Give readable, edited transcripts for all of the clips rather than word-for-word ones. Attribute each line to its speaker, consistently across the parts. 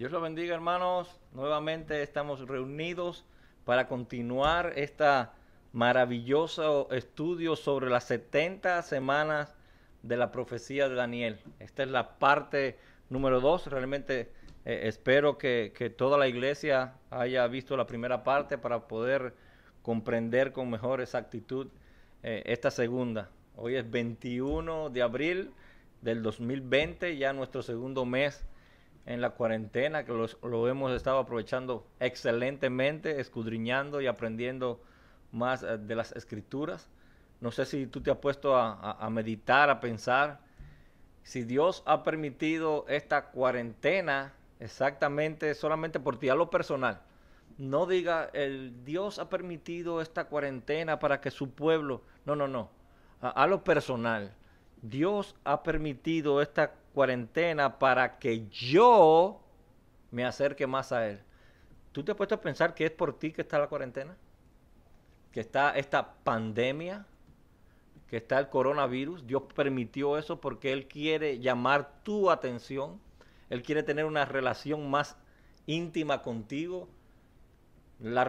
Speaker 1: Dios los bendiga, hermanos. Nuevamente estamos reunidos para continuar este maravilloso estudio sobre las 70 semanas de la profecía de Daniel. Esta es la parte número 2. Realmente espero que toda la iglesia haya visto la primera parte para poder comprender con mejor exactitud esta segunda. Hoy es 21 de abril del 2020, ya nuestro segundo mes en la cuarentena, que lo hemos estado aprovechando excelentemente, escudriñando y aprendiendo más de las escrituras. No sé si tú te has puesto a meditar, a pensar, si Dios ha permitido esta cuarentena exactamente solamente por ti, a lo personal. No diga, el Dios ha permitido esta cuarentena para que su pueblo... No, no, no. A lo personal. Dios ha permitido esta cuarentena para que yo me acerque más a Él. ¿Tú te has puesto a pensar que es por ti que está la cuarentena? Que está esta pandemia, que está el coronavirus. Dios permitió eso porque Él quiere llamar tu atención. Él quiere tener una relación más íntima contigo. La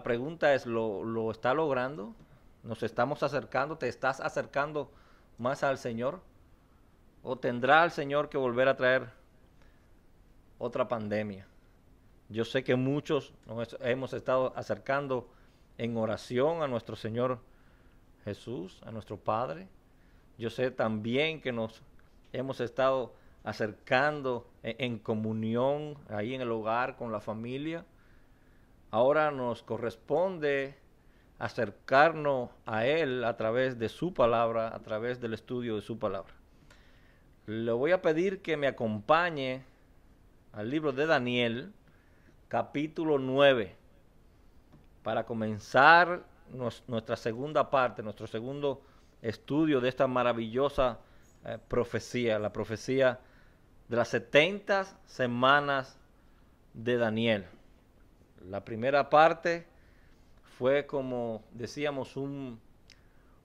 Speaker 1: pregunta es, ¿lo está logrando? ¿Nos estamos acercando? ¿Te estás acercando más al Señor? ¿O tendrá el Señor que volver a traer otra pandemia? Yo sé que muchos nos hemos estado acercando en oración a nuestro Señor Jesús, a nuestro Padre. Yo sé también que nos hemos estado acercando en comunión ahí en el hogar con la familia. Ahora nos corresponde acercarnos a Él a través de su palabra, a través del estudio de su palabra. Le voy a pedir que me acompañe al libro de Daniel, capítulo 9, para comenzar nuestra segunda parte, nuestro segundo estudio de esta maravillosa profecía, la profecía de las 70 semanas de Daniel. La primera parte fue, como decíamos, un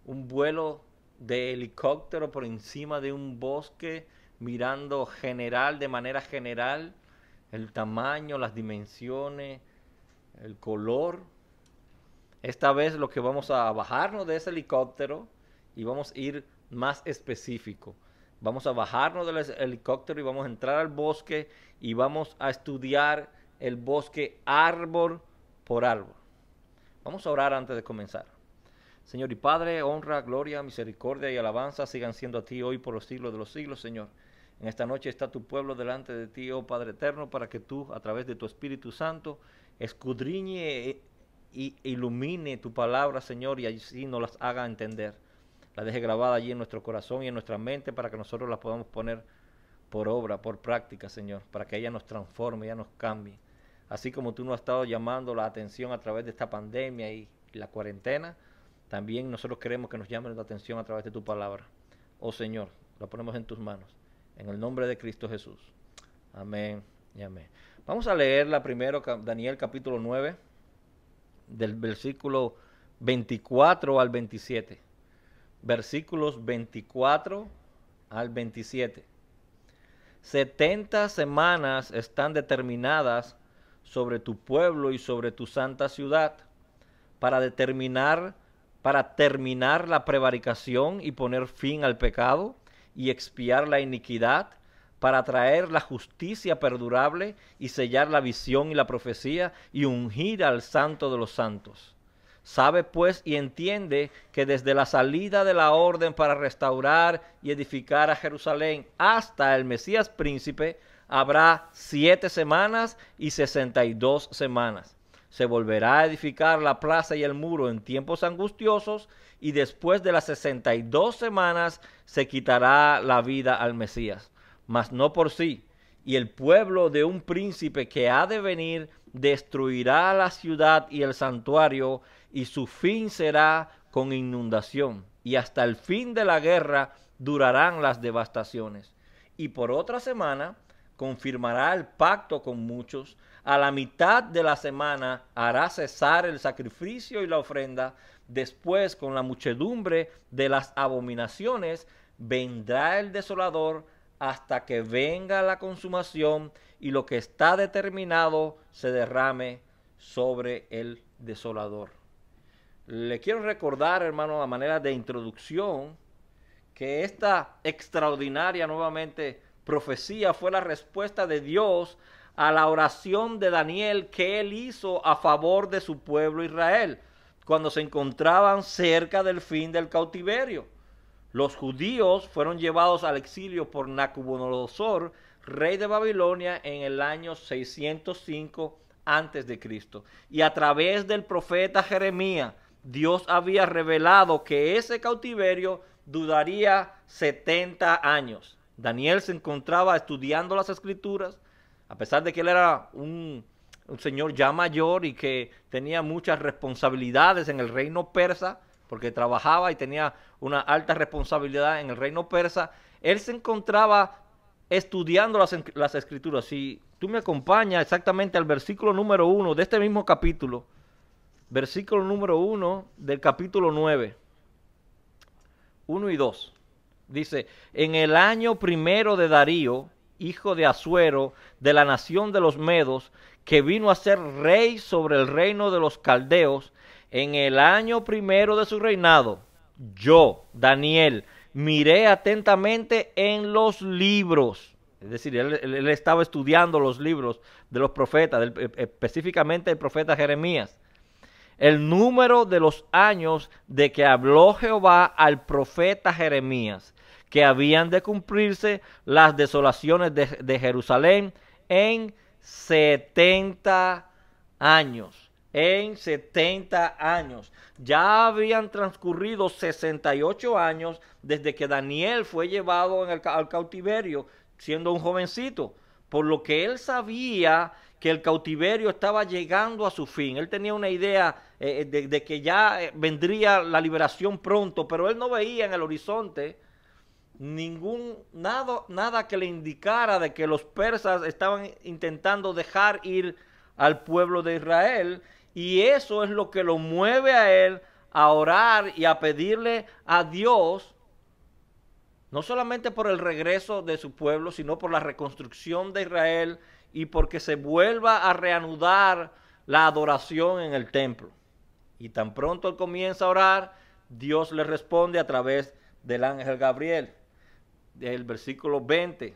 Speaker 1: vuelo de helicóptero por encima de un bosque, mirando de manera general, el tamaño, las dimensiones, el color. Esta vez lo que vamos a bajarnos de ese helicóptero y vamos a ir más específico. Vamos a bajarnos del helicóptero y vamos a entrar al bosque y vamos a estudiar el bosque árbol por árbol. Vamos a orar antes de comenzar. Señor y Padre, honra, gloria, misericordia y alabanza sigan siendo a ti hoy por los siglos de los siglos, Señor. En esta noche está tu pueblo delante de ti, oh Padre eterno, para que tú, a través de tu Espíritu Santo, escudriñe y ilumine tu palabra, Señor, y así nos las haga entender. La deje grabada allí en nuestro corazón y en nuestra mente para que nosotros la podamos poner por obra, por práctica, Señor, para que ella nos transforme, ella nos cambie. Así como tú nos has estado llamando la atención a través de esta pandemia y la cuarentena, también nosotros queremos que nos llamen la atención a través de tu palabra. Oh Señor, la ponemos en tus manos. En el nombre de Cristo Jesús. Amén y amén. Vamos a leer la primero, Daniel capítulo 9, del versículo 24 al 27. Versículos 24 al 27. 70 semanas están determinadas sobre tu pueblo y sobre tu santa ciudad para terminar la prevaricación y poner fin al pecado y expiar la iniquidad, para traer la justicia perdurable y sellar la visión y la profecía y ungir al santo de los santos. Sabe pues y entiende que desde la salida de la orden para restaurar y edificar a Jerusalén hasta el Mesías príncipe habrá 7 semanas y 62 semanas. Se volverá a edificar la plaza y el muro en tiempos angustiosos y después de las 62 semanas se quitará la vida al Mesías, mas no por sí. Y el pueblo de un príncipe que ha de venir destruirá la ciudad y el santuario, y su fin será con inundación. Y hasta el fin de la guerra durarán las devastaciones. Y por otra semana confirmará el pacto con muchos. A la mitad de la semana hará cesar el sacrificio y la ofrenda. Después, con la muchedumbre de las abominaciones, vendrá el desolador hasta que venga la consumación y lo que está determinado se derrame sobre el desolador. Le quiero recordar, hermano, a manera de introducción, que esta extraordinaria, nuevamente, profecía fue la respuesta de Dios a la oración de Daniel que él hizo a favor de su pueblo Israel, cuando se encontraban cerca del fin del cautiverio. Los judíos fueron llevados al exilio por Nabucodonosor, rey de Babilonia, en el año 605 antes de Cristo. Y a través del profeta Jeremías, Dios había revelado que ese cautiverio duraría 70 años. Daniel se encontraba estudiando las escrituras, a pesar de que él era un señor ya mayor y que tenía muchas responsabilidades en el reino persa, porque trabajaba y tenía una alta responsabilidad en el reino persa. Él se encontraba estudiando las escrituras. Si tú me acompañas exactamente al versículo número 1 de este mismo capítulo, versículo número 1 del capítulo 9, 1 y 2, dice: en el año primero de Darío, hijo de Asuero, de la nación de los Medos, que vino a ser rey sobre el reino de los caldeos, en el año primero de su reinado, yo, Daniel, miré atentamente en los libros. Es decir, él estaba estudiando los libros de los profetas, específicamente el profeta Jeremías. El número de los años de que habló Jehová al profeta Jeremías, que habían de cumplirse las desolaciones de Jerusalén en 70 años. En 70 años. Ya habían transcurrido 68 años desde que Daniel fue llevado al cautiverio, siendo un jovencito, por lo que él sabía que el cautiverio estaba llegando a su fin. Él tenía una idea de que ya vendría la liberación pronto, pero él no veía en el horizonte nada que le indicara de que los persas estaban intentando dejar ir al pueblo de Israel, y eso es lo que lo mueve a él a orar y a pedirle a Dios, no solamente por el regreso de su pueblo, sino por la reconstrucción de Israel y porque se vuelva a reanudar la adoración en el templo. Y tan pronto él comienza a orar, Dios le responde a través del ángel Gabriel. El versículo 20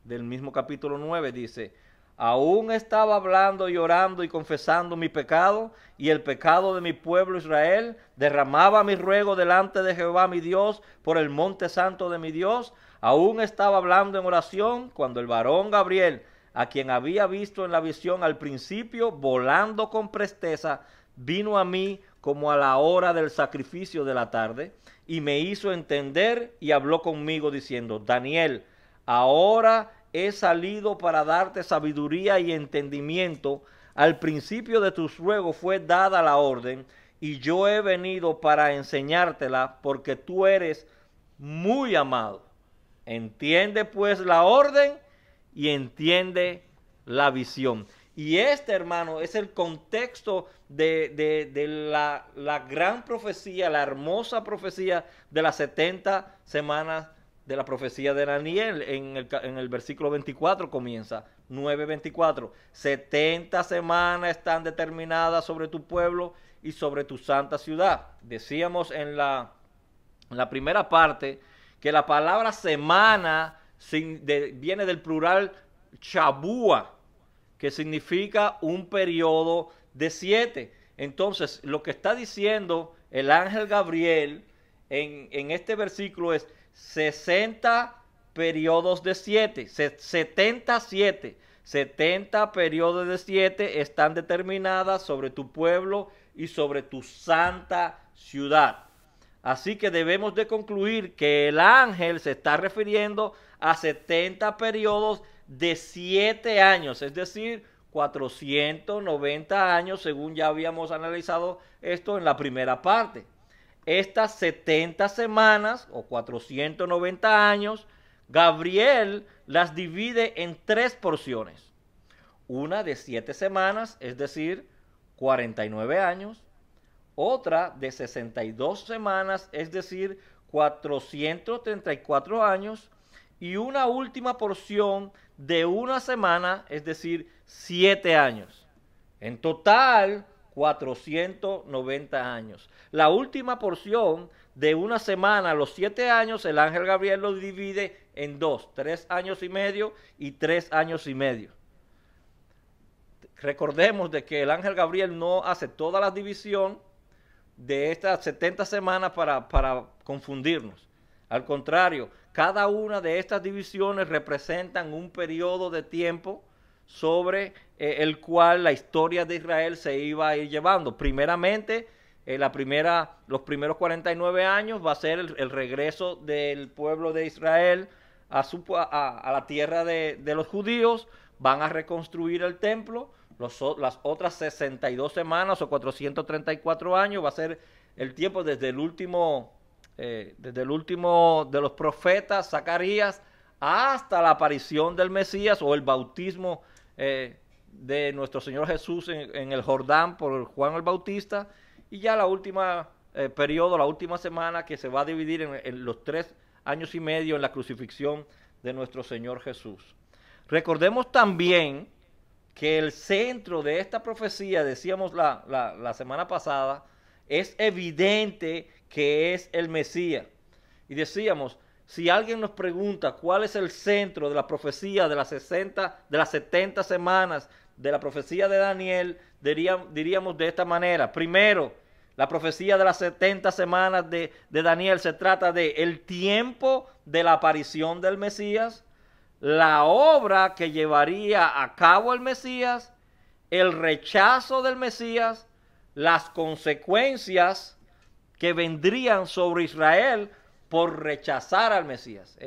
Speaker 1: del mismo capítulo 9 dice: aún estaba hablando y orando y confesando mi pecado y el pecado de mi pueblo Israel, derramaba mi ruego delante de Jehová mi Dios por el monte santo de mi Dios. Aún estaba hablando en oración cuando el varón Gabriel, a quien había visto en la visión al principio volando con presteza, vino a mí como a la hora del sacrificio de la tarde, y me hizo entender y habló conmigo diciendo: Daniel, ahora he salido para darte sabiduría y entendimiento. Al principio de tus ruegos fue dada la orden, y yo he venido para enseñártela, porque tú eres muy amado. Entiende pues la orden y entiende la visión. Y este, hermano, es el contexto de la gran profecía, la hermosa profecía de las 70 semanas de la profecía de Daniel. En el versículo 24 comienza, 9:24. 70 semanas están determinadas sobre tu pueblo y sobre tu santa ciudad. Decíamos en la primera parte que la palabra semana viene del plural Shabua, que significa un periodo de 7. Entonces, lo que está diciendo el ángel Gabriel en este versículo es 60 periodos de 7, 77. 70 periodos de 7 están determinadas sobre tu pueblo y sobre tu santa ciudad. Así que debemos de concluir que el ángel se está refiriendo a 70 periodos de 7 años, es decir, 490 años, según ya habíamos analizado esto en la primera parte. Estas 70 semanas o 490 años, Gabriel las divide en 3 porciones. Una de 7 semanas, es decir, 49 años. Otra de 62 semanas, es decir, 434 años. y una última porción de una semana, es decir, 7 años. En total, 490 años. La última porción de una semana, los 7 años, el ángel Gabriel lo divide en dos, 3 años y medio y 3 años y medio. Recordemos de que el ángel Gabriel no hace toda la división de estas 70 semanas para confundirnos. Al contrario, cada una de estas divisiones representan un periodo de tiempo sobre el cual la historia de Israel se iba a ir llevando. Primeramente, los primeros 49 años va a ser el regreso del pueblo de Israel a la tierra de los judíos. Van a reconstruir el templo. Las otras 62 semanas o 434 años va a ser el tiempo desde el último de los profetas, Zacarías, hasta la aparición del Mesías o el bautismo de nuestro Señor Jesús en el Jordán por Juan el Bautista, y ya la última periodo, la última semana, que se va a dividir en los 3 años y medio en la crucifixión de nuestro Señor Jesús. Recordemos también que el centro de esta profecía, decíamos la semana pasada, es evidente que es el Mesías. Y decíamos, si alguien nos pregunta cuál es el centro de la profecía de las 70 semanas de la profecía de Daniel, diríamos de esta manera. Primero, la profecía de las 70 semanas de Daniel se trata de el tiempo de la aparición del Mesías, la obra que llevaría a cabo el Mesías, el rechazo del Mesías, las consecuencias que vendrían sobre Israel por rechazar al Mesías.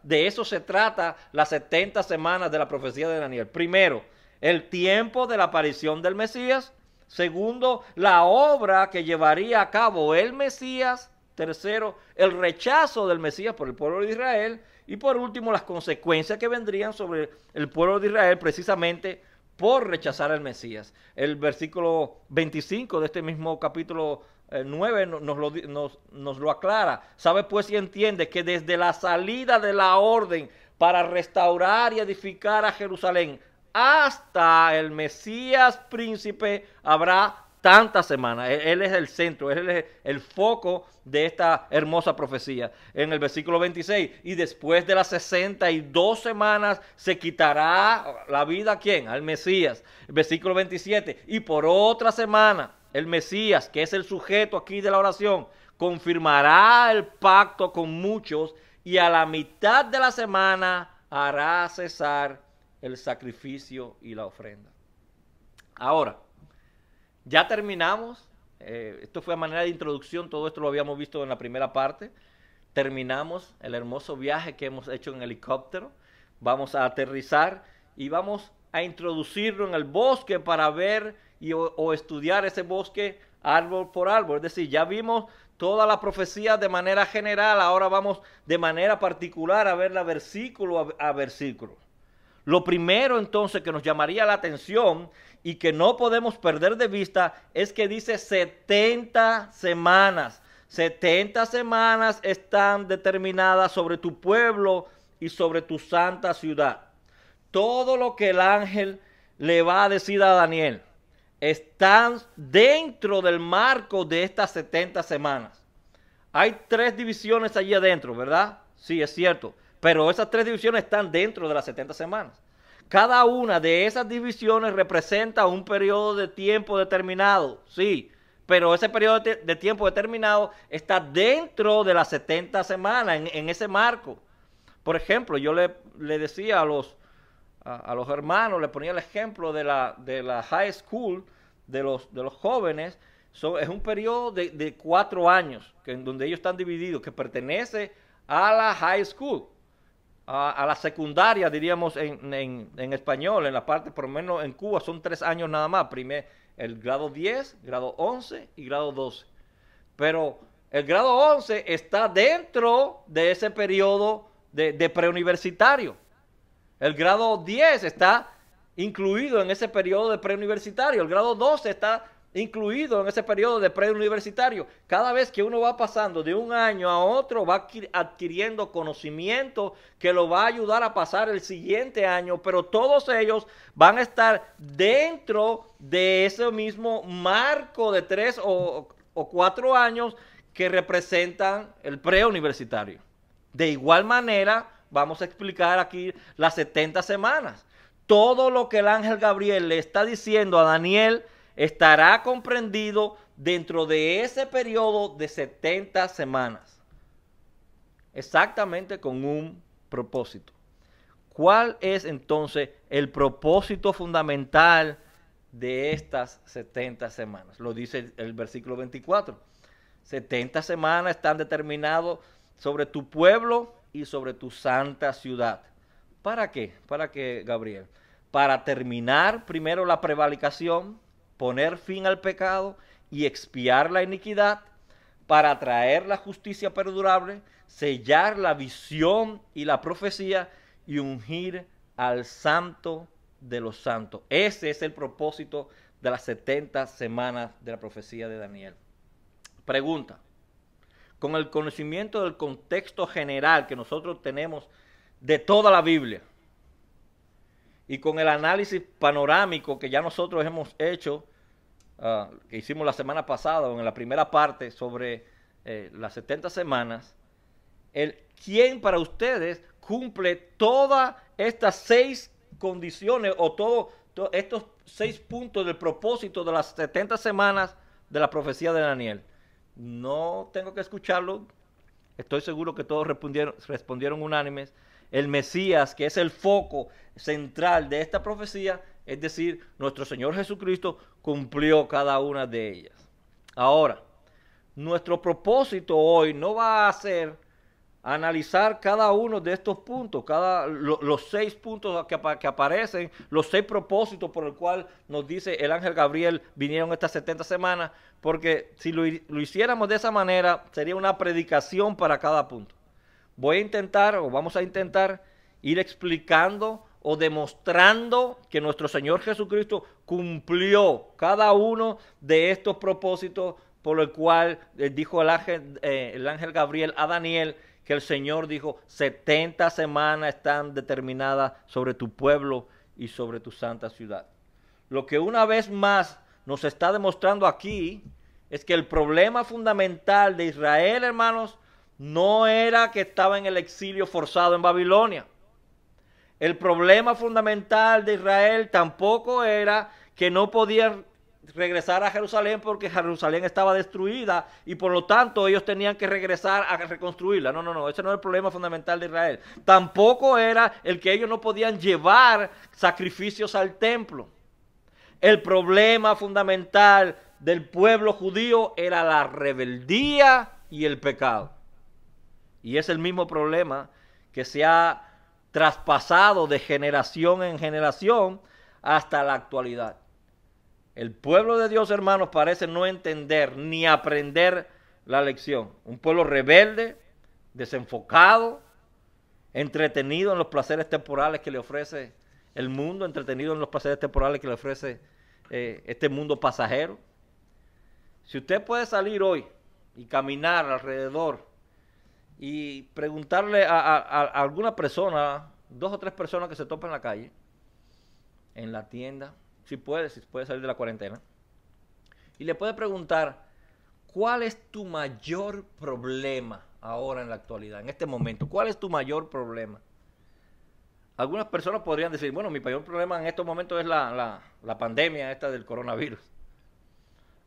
Speaker 1: De eso se trata las 70 semanas de la profecía de Daniel. Primero, el tiempo de la aparición del Mesías. Segundo, la obra que llevaría a cabo el Mesías. Tercero, el rechazo del Mesías por el pueblo de Israel. Y por último, las consecuencias que vendrían sobre el pueblo de Israel precisamente por rechazar al Mesías. El versículo 25 de este mismo capítulo 9 nos lo aclara. Sabe pues y entiende que desde la salida de la orden para restaurar y edificar a Jerusalén hasta el Mesías príncipe habrá tantas semanas. Él es el centro, él es el foco de esta hermosa profecía. En el versículo 26, y después de las 62 semanas se quitará la vida ¿a quién? Al Mesías. El versículo 27, y por otra semana el Mesías, que es el sujeto aquí de la oración, confirmará el pacto con muchos y a la mitad de la semana hará cesar el sacrificio y la ofrenda. Ahora, ya terminamos. Esto fue a manera de introducción, todo esto lo habíamos visto en la primera parte. Terminamos el hermoso viaje que hemos hecho en helicóptero. Vamos a aterrizar y vamos a introducirlo en el bosque para ver o estudiar ese bosque árbol por árbol. Es decir, ya vimos toda la profecía de manera general, ahora vamos de manera particular a verla versículo a versículo. Lo primero entonces que nos llamaría la atención y que no podemos perder de vista es que dice 70 semanas. 70 semanas están determinadas sobre tu pueblo y sobre tu santa ciudad. Todo lo que el ángel le va a decir a Daniel están dentro del marco de estas 70 semanas. Hay 3 divisiones allí adentro, ¿verdad? Sí, es cierto. Pero esas 3 divisiones están dentro de las 70 semanas. Cada una de esas divisiones representa un periodo de tiempo determinado, sí, pero ese periodo de tiempo determinado está dentro de las 70 semanas, en ese marco. Por ejemplo, yo le decía a los hermanos, le ponía el ejemplo de la high school, de los jóvenes. Es un periodo de 4 años, en donde ellos están divididos, que pertenece a la high school. A la secundaria, diríamos en español, en la parte, por lo menos en Cuba, son 3 años nada más. El grado 10, grado 11 y grado 12. Pero el grado 11 está dentro de ese periodo de preuniversitario. El grado 10 está incluido en ese periodo de preuniversitario. El grado 12 está incluido en ese periodo de preuniversitario. Cada vez que uno va pasando de un año a otro, va adquiriendo conocimiento que lo va a ayudar a pasar el siguiente año, pero todos ellos van a estar dentro de ese mismo marco de 3 o 4 años que representan el preuniversitario. De igual manera, vamos a explicar aquí las 70 semanas. Todo lo que el ángel Gabriel le está diciendo a Daniel estará comprendido dentro de ese periodo de 70 semanas. Exactamente con un propósito. ¿Cuál es entonces el propósito fundamental de estas 70 semanas? Lo dice el versículo 24. 70 semanas están determinados sobre tu pueblo y sobre tu santa ciudad. ¿Para qué? ¿Para qué, Gabriel? Para terminar primero la prevaricación, poner fin al pecado y expiar la iniquidad, para traer la justicia perdurable, sellar la visión y la profecía y ungir al santo de los santos. Ese es el propósito de las 70 semanas de la profecía de Daniel. Pregunta: con el conocimiento del contexto general que nosotros tenemos de toda la Biblia y con el análisis panorámico que ya nosotros hemos hecho, que hicimos la semana pasada o en la primera parte sobre las 70 semanas, ¿quién para ustedes cumple todas estas 6 condiciones o todos estos 6 puntos del propósito de las 70 semanas de la profecía de Daniel? No tengo que escucharlo, estoy seguro que todos respondieron unánimes. El Mesías, que es el foco central de esta profecía, es decir, nuestro Señor Jesucristo, cumplió cada una de ellas. Ahora, nuestro propósito hoy no va a ser analizar cada uno de estos puntos, los 6 puntos que aparecen, los 6 propósitos por el cual nos dice el ángel Gabriel vinieron estas 70 semanas, porque si lo hiciéramos de esa manera, sería una predicación para cada punto. Vamos a intentar ir explicando o demostrando que nuestro Señor Jesucristo cumplió cada uno de estos propósitos por el cual dijo el ángel Gabriel a Daniel, que el Señor dijo: 70 semanas están determinadas sobre tu pueblo y sobre tu santa ciudad. Lo que una vez más nos está demostrando aquí es que el problema fundamental de Israel, hermanos, no era que estaba en el exilio forzado en Babilonia. El problema fundamental de Israel tampoco era que no podían regresar a Jerusalén porque Jerusalén estaba destruida y por lo tanto ellos tenían que regresar a reconstruirla. No, ese no es el problema fundamental de Israel. Tampoco era el que ellos no podían llevar sacrificios al templo. El problema fundamental del pueblo judío era la rebeldía y el pecado. Y es el mismo problema que se ha traspasado de generación en generación hasta la actualidad. El pueblo de Dios, hermanos, parece no entender ni aprender la lección. Un pueblo rebelde, desenfocado, entretenido en los placeres temporales que le ofrece el mundo, entretenido en los placeres temporales que le ofrece este mundo pasajero. Si usted puede salir hoy y caminar alrededor y preguntarle a alguna persona, 2 o 3 personas que se topan en la calle, en la tienda, si puede salir de la cuarentena, y le puede preguntar: ¿cuál es tu mayor problema ahora en la actualidad, en este momento? ¿Cuál es tu mayor problema? Algunas personas podrían decir: bueno, mi mayor problema en estos momentos es la pandemia esta del coronavirus.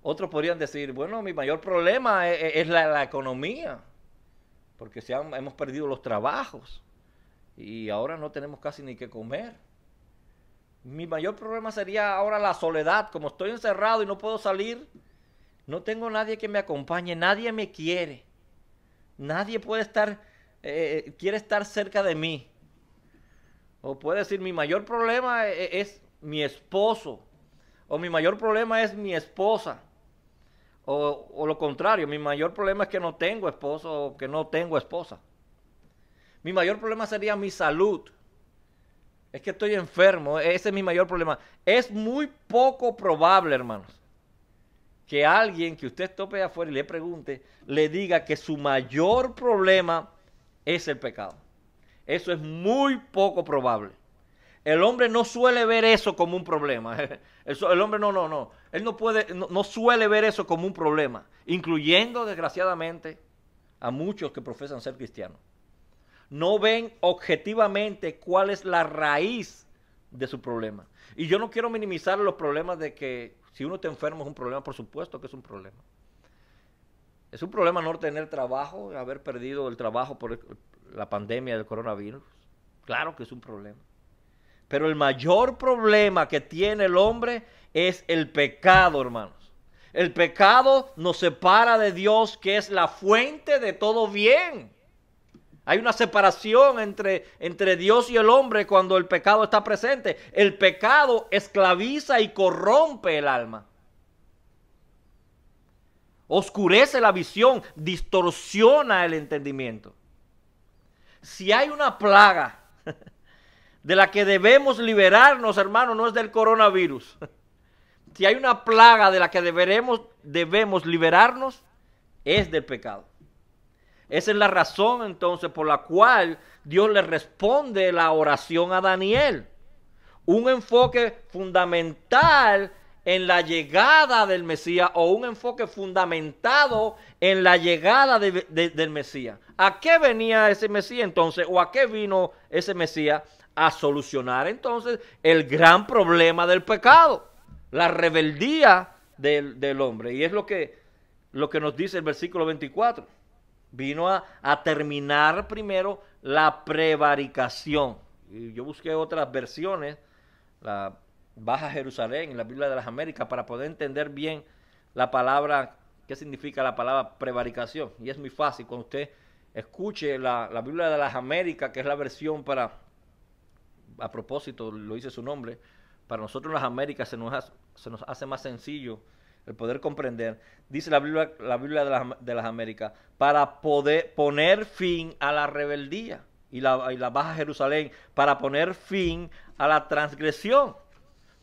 Speaker 1: Otros podrían decir: bueno, mi mayor problema es la economía, porque hemos perdido los trabajos y ahora no tenemos casi ni qué comer. Mi mayor problema sería ahora la soledad. Como estoy encerrado y no puedo salir, no tengo nadie que me acompañe, nadie me quiere. Nadie quiere estar cerca de mí. O puede decir: mi mayor problema es mi esposo. O mi mayor problema es mi esposa. O lo contrario, mi mayor problema es que no tengo esposo o que no tengo esposa. Mi mayor problema sería mi salud. Es que estoy enfermo, ese es mi mayor problema. Es muy poco probable, hermanos, que alguien que usted tope afuera y le pregunte, le diga que su mayor problema es el pecado. Eso es muy poco probable. El hombre no suele ver eso como un problema. El hombre no. Él no suele ver eso como un problema, incluyendo, desgraciadamente, a muchos que profesan ser cristianos. No ven objetivamente cuál es la raíz de su problema. Y yo no quiero minimizar los problemas de que si uno está enfermo es un problema, por supuesto que es un problema. Es un problema no tener trabajo, haber perdido el trabajo por la pandemia del coronavirus. Claro que es un problema. Pero el mayor problema que tiene el hombre es el pecado, hermanos. El pecado nos separa de Dios, que es la fuente de todo bien. Hay una separación entre Dios y el hombre cuando el pecado está presente. El pecado esclaviza y corrompe el alma. Oscurece la visión, distorsiona el entendimiento. Si hay una plaga de la que debemos liberarnos, hermano, no es del coronavirus. Si hay una plaga de la que debemos liberarnos, es del pecado. Esa es la razón entonces por la cual Dios le responde la oración a Daniel. Un enfoque fundamental en la llegada del Mesías, o un enfoque fundamentado en la llegada del Mesías. ¿A qué venía ese Mesías entonces? ¿O a qué vino ese Mesías? A solucionar entonces el gran problema del pecado, la rebeldía del hombre. Y es lo que nos dice el versículo 24. Vino a terminar primero la prevaricación. Y yo busqué otras versiones, la Baja Jerusalén, la Biblia de las Américas, para poder entender bien la palabra, qué significa la palabra prevaricación. Y es muy fácil, cuando usted escuche la Biblia de las Américas, que es la versión para, a propósito, lo dice su nombre, para nosotros en las Américas se nos hace más sencillo el poder comprender. Dice la Biblia de las Américas, para poder poner fin a la rebeldía. Y la Baja Jerusalén, para poner fin a la transgresión.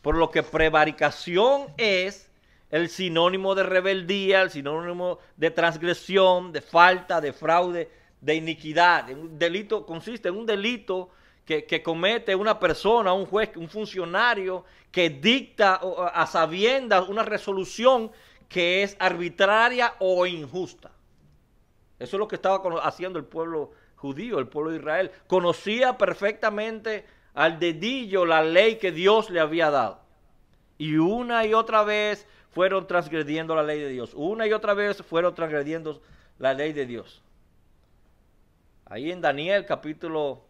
Speaker 1: Por lo que prevaricación es el sinónimo de rebeldía, el sinónimo de transgresión, de falta, de fraude, de iniquidad. Un delito consiste en un delito que comete una persona, un juez, un funcionario, que dicta a sabiendas una resolución que es arbitraria o injusta. Eso es lo que estaba haciendo el pueblo judío, el pueblo de Israel. Conocía perfectamente al dedillo la ley que Dios le había dado. Y una y otra vez fueron transgrediendo la ley de Dios. Una y otra vez fueron transgrediendo la ley de Dios. Ahí en Daniel capítulo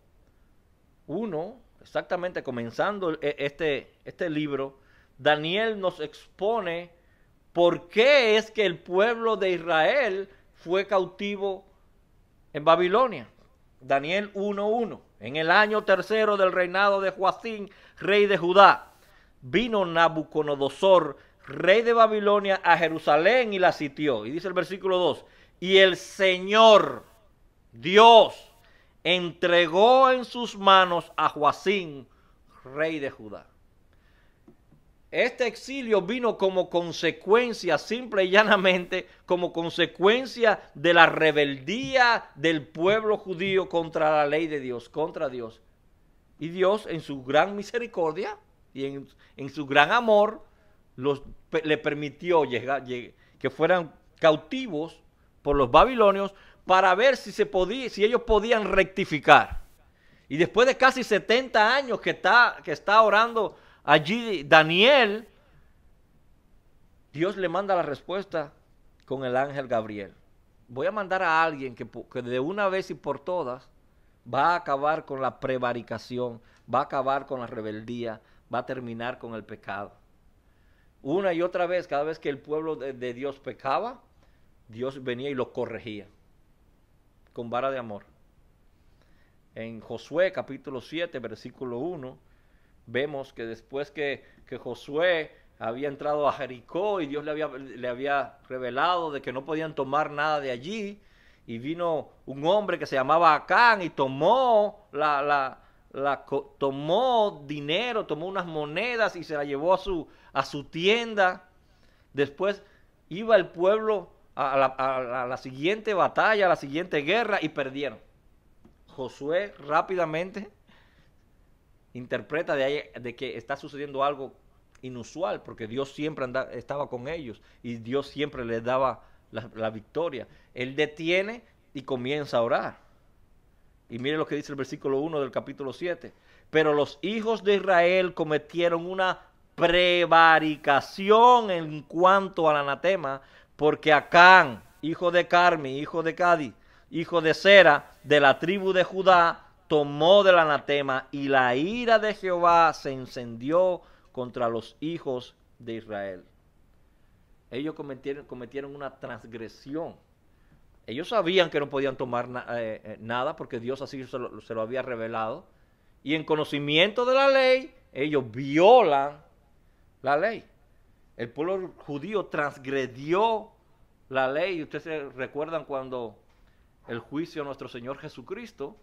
Speaker 1: 1, exactamente comenzando este libro, Daniel nos expone por qué es que el pueblo de Israel fue cautivo en Babilonia. Daniel 1:1. En el año tercero del reinado de Joacim, rey de Judá, vino Nabucodonosor, rey de Babilonia, a Jerusalén y la sitió. Y dice el versículo 2, y el Señor, Dios, entregó en sus manos a Joacim, rey de Judá. Este exilio vino como consecuencia, simple y llanamente, como consecuencia de la rebeldía del pueblo judío contra la ley de Dios, contra Dios. Y Dios, en su gran misericordia y en su gran amor, le permitió que fueran cautivos por los babilonios para ver si ellos podían rectificar. Y después de casi 70 años que está orando allí Daniel, Dios le manda la respuesta con el ángel Gabriel. Voy a mandar a alguien que de una vez y por todas va a acabar con la prevaricación, va a acabar con la rebeldía, va a terminar con el pecado. Una y otra vez, cada vez que el pueblo de Dios pecaba, Dios venía y lo corregía con vara de amor. En Josué capítulo 7, versículo 1, vemos que después que Josué había entrado a Jericó y Dios le había revelado de que no podían tomar nada de allí, y vino un hombre que se llamaba Acán y tomó tomó dinero, tomó unas monedas y se la llevó a su tienda. Después iba el pueblo a la siguiente batalla, a la siguiente guerra y perdieron. Josué rápidamente interpreta de que está sucediendo algo inusual, porque Dios siempre estaba con ellos y Dios siempre les daba la victoria. Él detiene y comienza a orar. Y mire lo que dice el versículo 1 del capítulo 7. Pero los hijos de Israel cometieron una prevaricación en cuanto al anatema, porque Acán, hijo de Carmi, hijo de Cadi, hijo de Sera, de la tribu de Judá, tomó del anatema, y la ira de Jehová se encendió contra los hijos de Israel. Ellos cometieron una transgresión. Ellos sabían que no podían tomar nada porque Dios así se lo había revelado. Y en conocimiento de la ley, ellos violan la ley. El pueblo judío transgredió la ley. Ustedes se recuerdan cuando el juicio a nuestro Señor Jesucristo,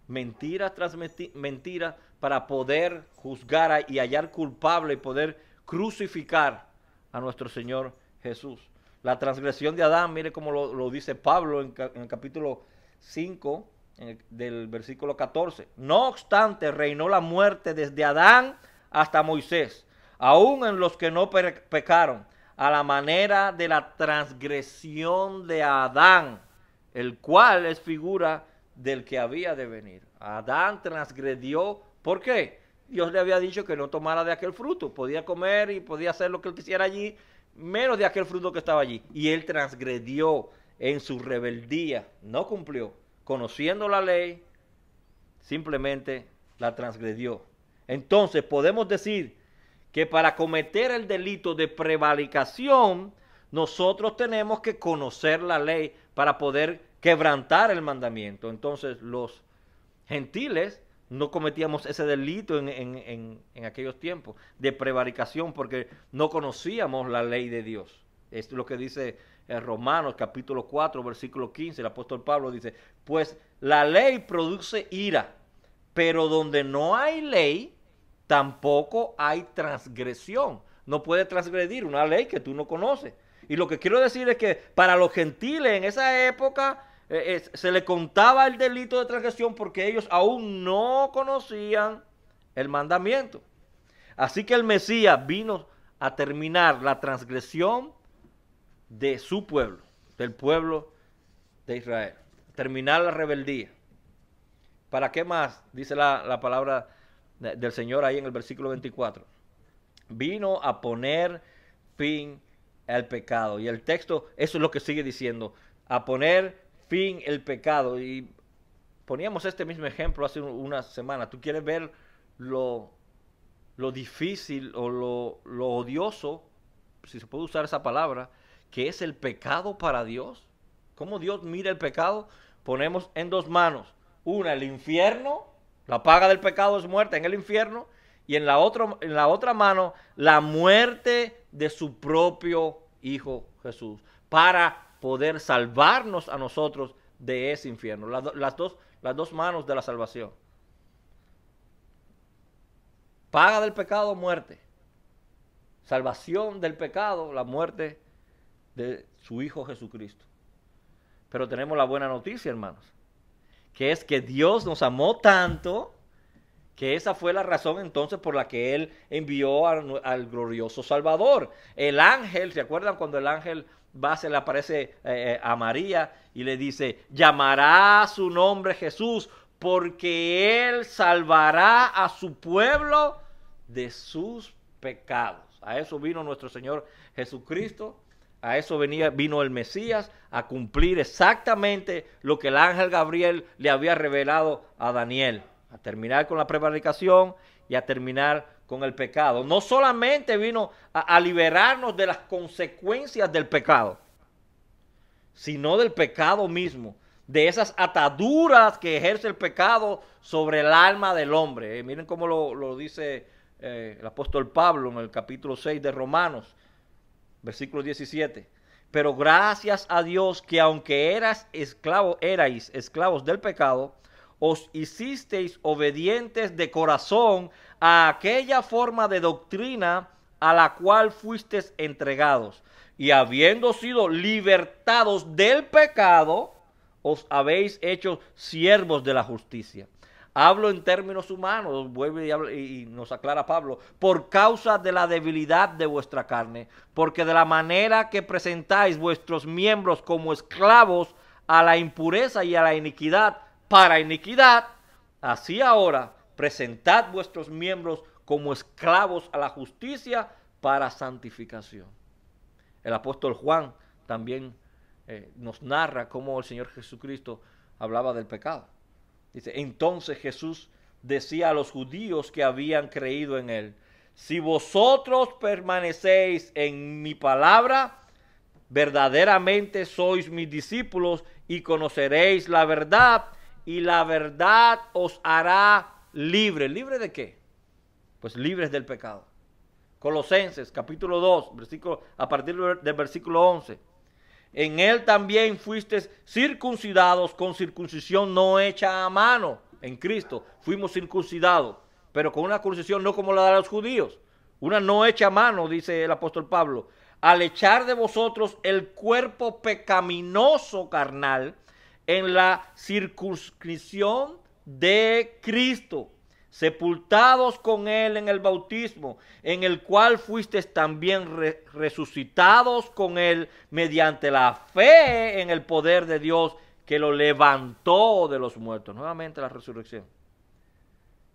Speaker 1: mentira tras mentira, para poder juzgar y hallar culpable y poder crucificar a nuestro Señor Jesús. La transgresión de Adán, mire cómo lo dice Pablo en el capítulo 5, del versículo 14. No obstante, reinó la muerte desde Adán hasta Moisés, aún en los que no pecaron, a la manera de la transgresión de Adán, el cual es figura del que había de venir. Adán transgredió. ¿Por qué? Dios le había dicho que no tomara de aquel fruto. Podía comer y podía hacer lo que él quisiera allí, menos de aquel fruto que estaba allí. Y él transgredió en su rebeldía. No cumplió. Conociendo la ley, simplemente la transgredió. Entonces podemos decir que para cometer el delito de prevaricación, nosotros tenemos que conocer la ley para poder quebrantar el mandamiento. Entonces los gentiles no cometíamos ese delito en aquellos tiempos de prevaricación porque no conocíamos la ley de Dios. Es lo que dice Romanos capítulo 4 versículo 15. El apóstol Pablo dice, pues la ley produce ira, pero donde no hay ley, tampoco hay transgresión. No puedes transgredir una ley que tú no conoces. Y lo que quiero decir es que para los gentiles en esa época se le contaba el delito de transgresión porque ellos aún no conocían el mandamiento. Así que el Mesías vino a terminar la transgresión de su pueblo, del pueblo de Israel. Terminar la rebeldía. ¿Para qué más? Dice la palabra del Señor ahí en el versículo 24. Vino a poner fin al pecado. Y el texto, eso es lo que sigue diciendo. A poner fin el pecado. Y poníamos este mismo ejemplo hace una semana. ¿Tú quieres ver lo difícil o lo odioso, si se puede usar esa palabra, que es el pecado para Dios? ¿Cómo Dios mira el pecado? Ponemos en dos manos. Una, el infierno. La paga del pecado es muerte en el infierno. Y en la otra mano, la muerte de su propio Hijo Jesús. Para poder salvarnos a nosotros de ese infierno. Las dos manos de la salvación. Paga del pecado, muerte. Salvación del pecado, la muerte de su Hijo Jesucristo. Pero tenemos la buena noticia, hermanos, que es que Dios nos amó tanto que esa fue la razón entonces por la que Él envió al glorioso Salvador. El ángel, ¿se acuerdan cuando el ángel se le aparece a María y le dice, llamará su nombre Jesús, porque Él salvará a su pueblo de sus pecados? A eso vino nuestro Señor Jesucristo. A eso vino el Mesías, a cumplir exactamente lo que el ángel Gabriel le había revelado a Daniel. A terminar con la prevaricación y a terminar con el pecado. No solamente vino a liberarnos de las consecuencias del pecado, sino del pecado mismo, de esas ataduras que ejerce el pecado sobre el alma del hombre. Miren cómo lo dice el apóstol Pablo en el capítulo 6 de Romanos. Versículo 17. Pero gracias a Dios que aunque erais esclavos del pecado, os hicisteis obedientes de corazón a aquella forma de doctrina a la cual fuisteis entregados, y habiendo sido libertados del pecado, os habéis hecho siervos de la justicia. Hablo en términos humanos, vuelve y nos aclara Pablo, por causa de la debilidad de vuestra carne, porque de la manera que presentáis vuestros miembros como esclavos a la impureza y a la iniquidad, para iniquidad, así ahora presentad vuestros miembros como esclavos a la justicia para santificación. El apóstol Juan también nos narra cómo el Señor Jesucristo hablaba del pecado. Dice, entonces Jesús decía a los judíos que habían creído en él, si vosotros permanecéis en mi palabra, verdaderamente sois mis discípulos y conoceréis la verdad, y la verdad os hará libres. ¿Libre de qué? Pues libres del pecado. Colosenses capítulo 2, a partir del versículo 11. En él también fuisteis circuncidados con circuncisión no hecha a mano. En Cristo fuimos circuncidados, pero con una circuncisión no como la de los judíos. Una no hecha a mano, dice el apóstol Pablo. Al echar de vosotros el cuerpo pecaminoso carnal en la circuncisión de Cristo, sepultados con él en el bautismo, en el cual fuisteis también resucitados con él mediante la fe en el poder de Dios que lo levantó de los muertos. Nuevamente la resurrección.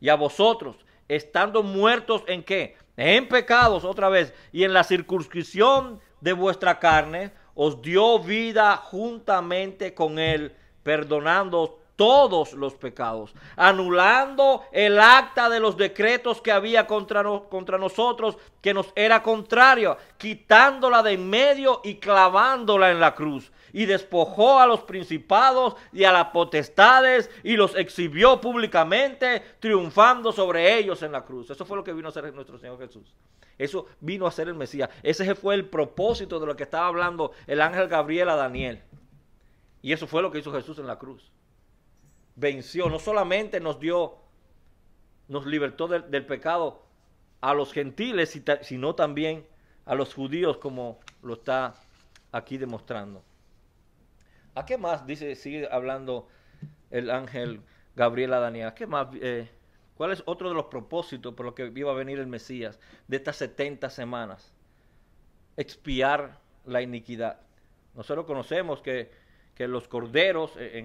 Speaker 1: Y a vosotros, estando muertos en qué? En pecados otra vez, y en la circuncisión de vuestra carne, os dio vida juntamente con él, perdonando todos los pecados, anulando el acta de los decretos que había contra nosotros, que nos era contrario, quitándola de en medio y clavándola en la cruz. Y despojó a los principados y a las potestades y los exhibió públicamente, triunfando sobre ellos en la cruz. Eso fue lo que vino a hacer nuestro Señor Jesús. Eso vino a ser el Mesías. Ese fue el propósito de lo que estaba hablando el ángel Gabriel a Daniel. Y eso fue lo que hizo Jesús en la cruz. Venció, no solamente nos libertó del pecado a los gentiles, sino también a los judíos, como lo está aquí demostrando. ¿A qué más sigue hablando el ángel Gabriel a Daniel? ¿A qué más? ¿Cuál es otro de los propósitos por los que iba a venir el Mesías de estas 70 semanas? Expiar la iniquidad. Nosotros conocemos que los corderos es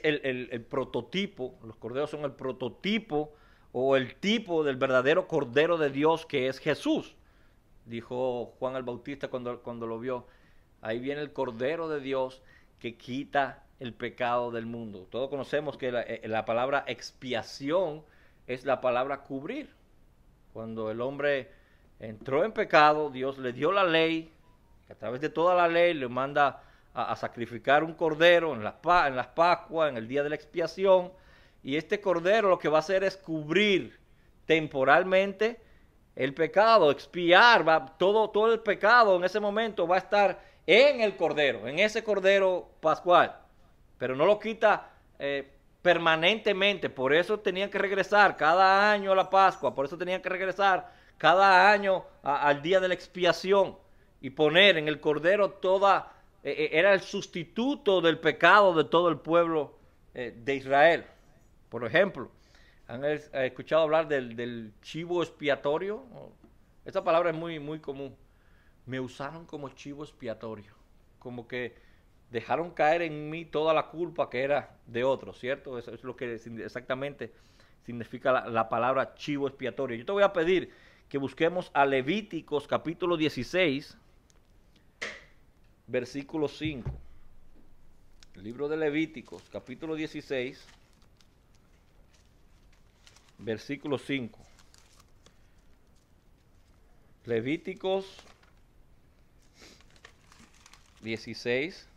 Speaker 1: el prototipo, los corderos son el prototipo o el tipo del verdadero cordero de Dios, que es Jesús. Dijo Juan el Bautista cuando lo vio, ahí viene el cordero de Dios que quita el pecado del mundo. Todos conocemos que la palabra expiación es la palabra cubrir. Cuando el hombre entró en pecado, Dios le dio la ley, a través de toda la ley le manda a sacrificar un cordero en las Pascuas, en el día de la expiación, y este cordero lo que va a hacer es cubrir temporalmente el pecado, expiar, todo el pecado en ese momento va a estar en el cordero, en ese cordero pascual, pero no lo quita permanentemente. Por eso tenían que regresar cada año a la Pascua, por eso tenían que regresar cada año al día de la expiación y poner en el cordero era el sustituto del pecado de todo el pueblo de Israel. Por ejemplo, ¿han escuchado hablar del chivo expiatorio? Esta palabra es muy, muy común. Me usaron como chivo expiatorio, como que dejaron caer en mí toda la culpa que era de otros, ¿cierto? Eso es lo que exactamente significa la palabra chivo expiatorio. Yo te voy a pedir que busquemos a Levíticos capítulo 16, versículo 5. El libro de Levíticos, capítulo 16, versículo 5. Levíticos 16.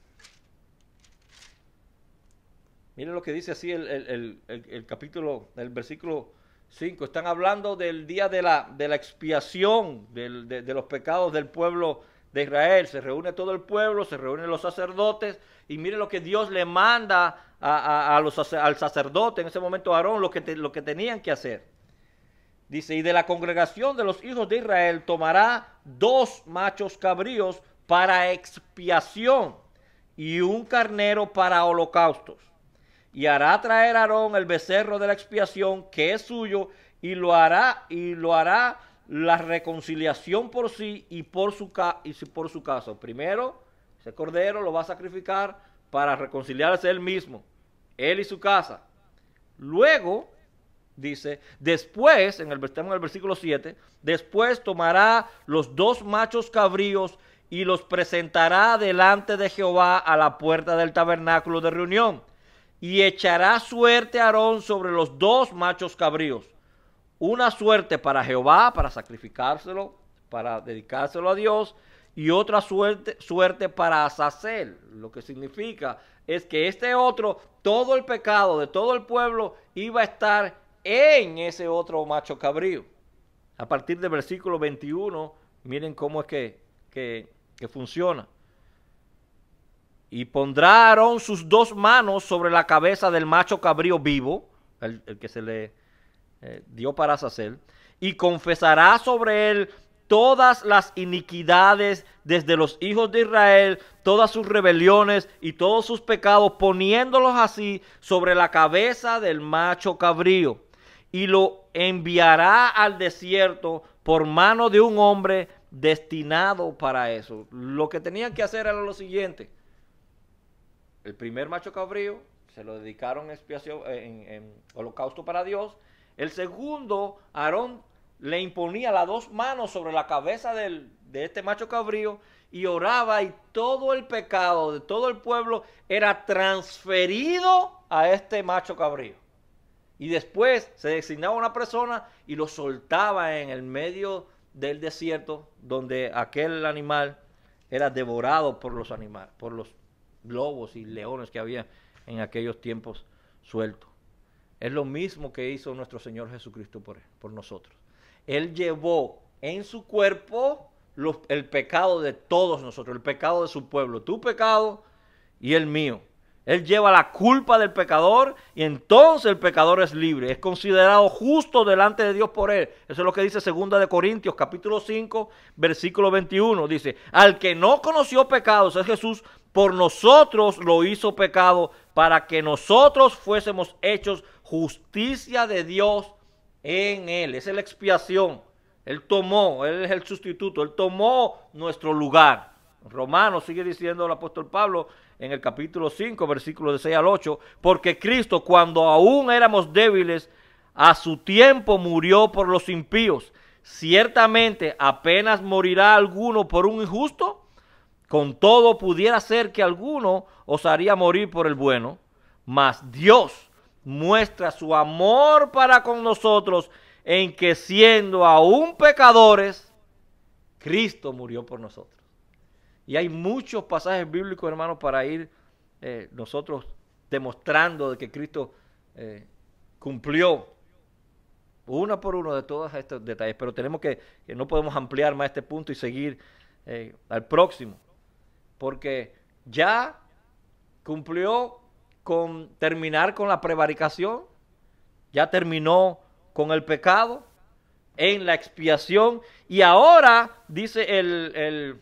Speaker 1: Miren lo que dice así el capítulo, el versículo 5. Están hablando del día de la expiación de los pecados del pueblo de Israel. Se reúne todo el pueblo, se reúnen los sacerdotes, y miren lo que Dios le manda al sacerdote, en ese momento a Aarón, lo que tenían que hacer. Dice, y de la congregación de los hijos de Israel tomará 2 machos cabríos para expiación y un carnero para holocaustos. Y hará traer a Aarón el becerro de la expiación que es suyo y lo hará la reconciliación por sí y por su caso. Primero, ese cordero lo va a sacrificar para reconciliarse él mismo, él y su casa. Luego, dice, después, estamos en el versículo 7, después tomará los 2 machos cabríos y los presentará delante de Jehová a la puerta del tabernáculo de reunión. Y echará suerte a Aarón sobre los 2 machos cabríos. Una suerte para Jehová, para sacrificárselo, para dedicárselo a Dios, y otra suerte para Azazel. Lo que significa es que este otro, todo el pecado de todo el pueblo iba a estar en ese otro macho cabrío. A partir del versículo 21, miren cómo es que funciona. Y pondrá Aarón sus 2 manos sobre la cabeza del macho cabrío vivo, el que se le dio para Azazel, y confesará sobre él todas las iniquidades desde los hijos de Israel, todas sus rebeliones y todos sus pecados, poniéndolos así sobre la cabeza del macho cabrío. Y lo enviará al desierto por mano de un hombre destinado para eso. Lo que tenían que hacer era lo siguiente. El primer macho cabrío se lo dedicaron en expiación, en holocausto para Dios. El segundo, Aarón le imponía las 2 manos sobre la cabeza de este macho cabrío y oraba, y todo el pecado de todo el pueblo era transferido a este macho cabrío. Y después se designaba una persona y lo soltaba en el medio del desierto, donde aquel animal era devorado por los animales, por los lobos y leones que había en aquellos tiempos sueltos. Es lo mismo que hizo nuestro Señor Jesucristo por nosotros. Él llevó en su cuerpo el pecado de todos nosotros, el pecado de su pueblo, tu pecado y el mío. Él lleva la culpa del pecador y entonces el pecador es libre, es considerado justo delante de Dios por él. Eso es lo que dice 2 Corintios capítulo 5, versículo 21. Dice, al que no conoció pecados es Jesús, por nosotros lo hizo pecado para que nosotros fuésemos hechos justicia de Dios en él. Esa es la expiación. Él es el sustituto, él tomó nuestro lugar. Romanos sigue diciendo el apóstol Pablo en el capítulo 5, versículos de 6 al 8, porque Cristo, cuando aún éramos débiles, a su tiempo murió por los impíos. Ciertamente apenas morirá alguno por un injusto, con todo pudiera ser que alguno osaría morir por el bueno, mas Dios muestra su amor para con nosotros en que siendo aún pecadores, Cristo murió por nosotros. Y hay muchos pasajes bíblicos, hermanos, para ir nosotros demostrando de que Cristo cumplió uno por uno de todos estos detalles. Pero tenemos que no podemos ampliar más este punto y seguir al próximo. Porque ya cumplió con terminar con la prevaricación, ya terminó con el pecado en la expiación, y ahora, dice el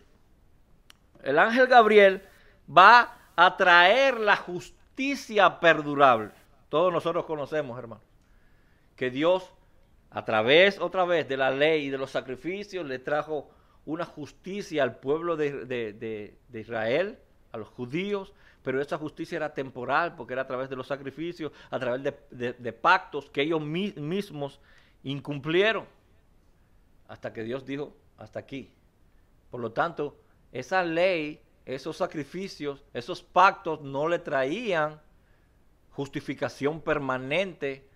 Speaker 1: ángel Gabriel, va a traer la justicia perdurable. Todos nosotros conocemos, hermano, que Dios, a través, otra vez, de la ley y de los sacrificios, le trajo una justicia al pueblo de Israel, a los judíos, pero esa justicia era temporal, porque era a través de los sacrificios, a través de pactos que ellos mismos incumplieron, hasta que Dios dijo, hasta aquí. Por lo tanto, esa ley, esos sacrificios, esos pactos no le traían justificación permanente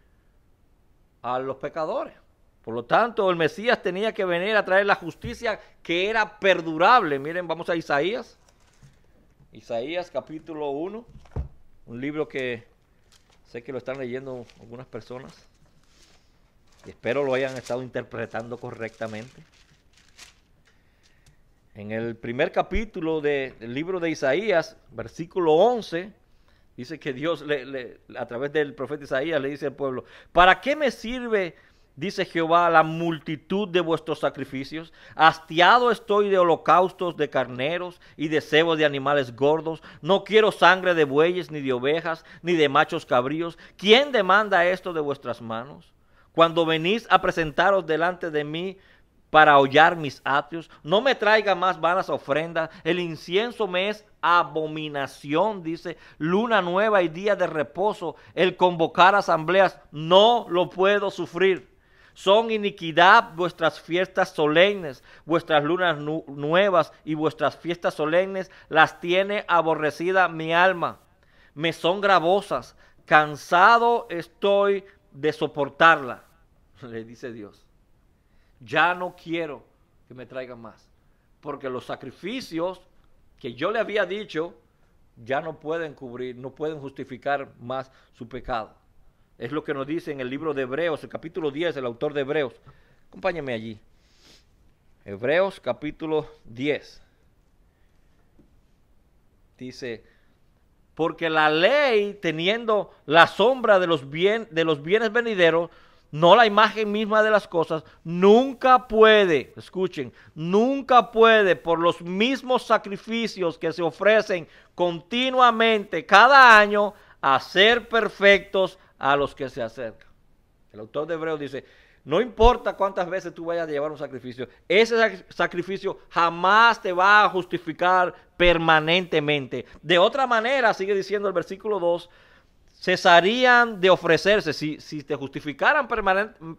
Speaker 1: a los pecadores. Por lo tanto, el Mesías tenía que venir a traer la justicia que era perdurable. Miren, vamos a Isaías. Isaías capítulo 1, un libro que sé que lo están leyendo algunas personas. Y espero lo hayan estado interpretando correctamente. En el primer capítulo del libro de Isaías, versículo 11, dice que Dios a través del profeta Isaías le dice al pueblo, ¿para qué me sirve dice Jehová, la multitud de vuestros sacrificios. Hastiado estoy de holocaustos de carneros y de cebos de animales gordos. No quiero sangre de bueyes, ni de ovejas, ni de machos cabríos. ¿Quién demanda esto de vuestras manos? Cuando venís a presentaros delante de mí para hollar mis atrios, no me traiga más vanas ofrendas. El incienso me es abominación, dice. Luna nueva y día de reposo, el convocar asambleas, no lo puedo sufrir. Son iniquidad vuestras fiestas solemnes, vuestras lunas nuevas y vuestras fiestas solemnes las tiene aborrecida mi alma. Me son gravosas, cansado estoy de soportarla, le dice Dios. Ya no quiero que me traigan más, porque los sacrificios que yo le había dicho ya no pueden cubrir, no pueden justificar más su pecado. Es lo que nos dice en el libro de Hebreos, el capítulo 10, el autor de Hebreos. Acompáñame allí. Hebreos capítulo 10. Dice, porque la ley, teniendo la sombra de los bienes venideros, no la imagen misma de las cosas, nunca puede, escuchen, nunca puede por los mismos sacrificios que se ofrecen continuamente cada año hacer perfectos a los que se acercan. El autor de Hebreos dice, no importa cuántas veces tú vayas a llevar un sacrificio, ese sacrificio jamás te va a justificar permanentemente. De otra manera, sigue diciendo el versículo 2, cesarían de ofrecerse. Si te justificaran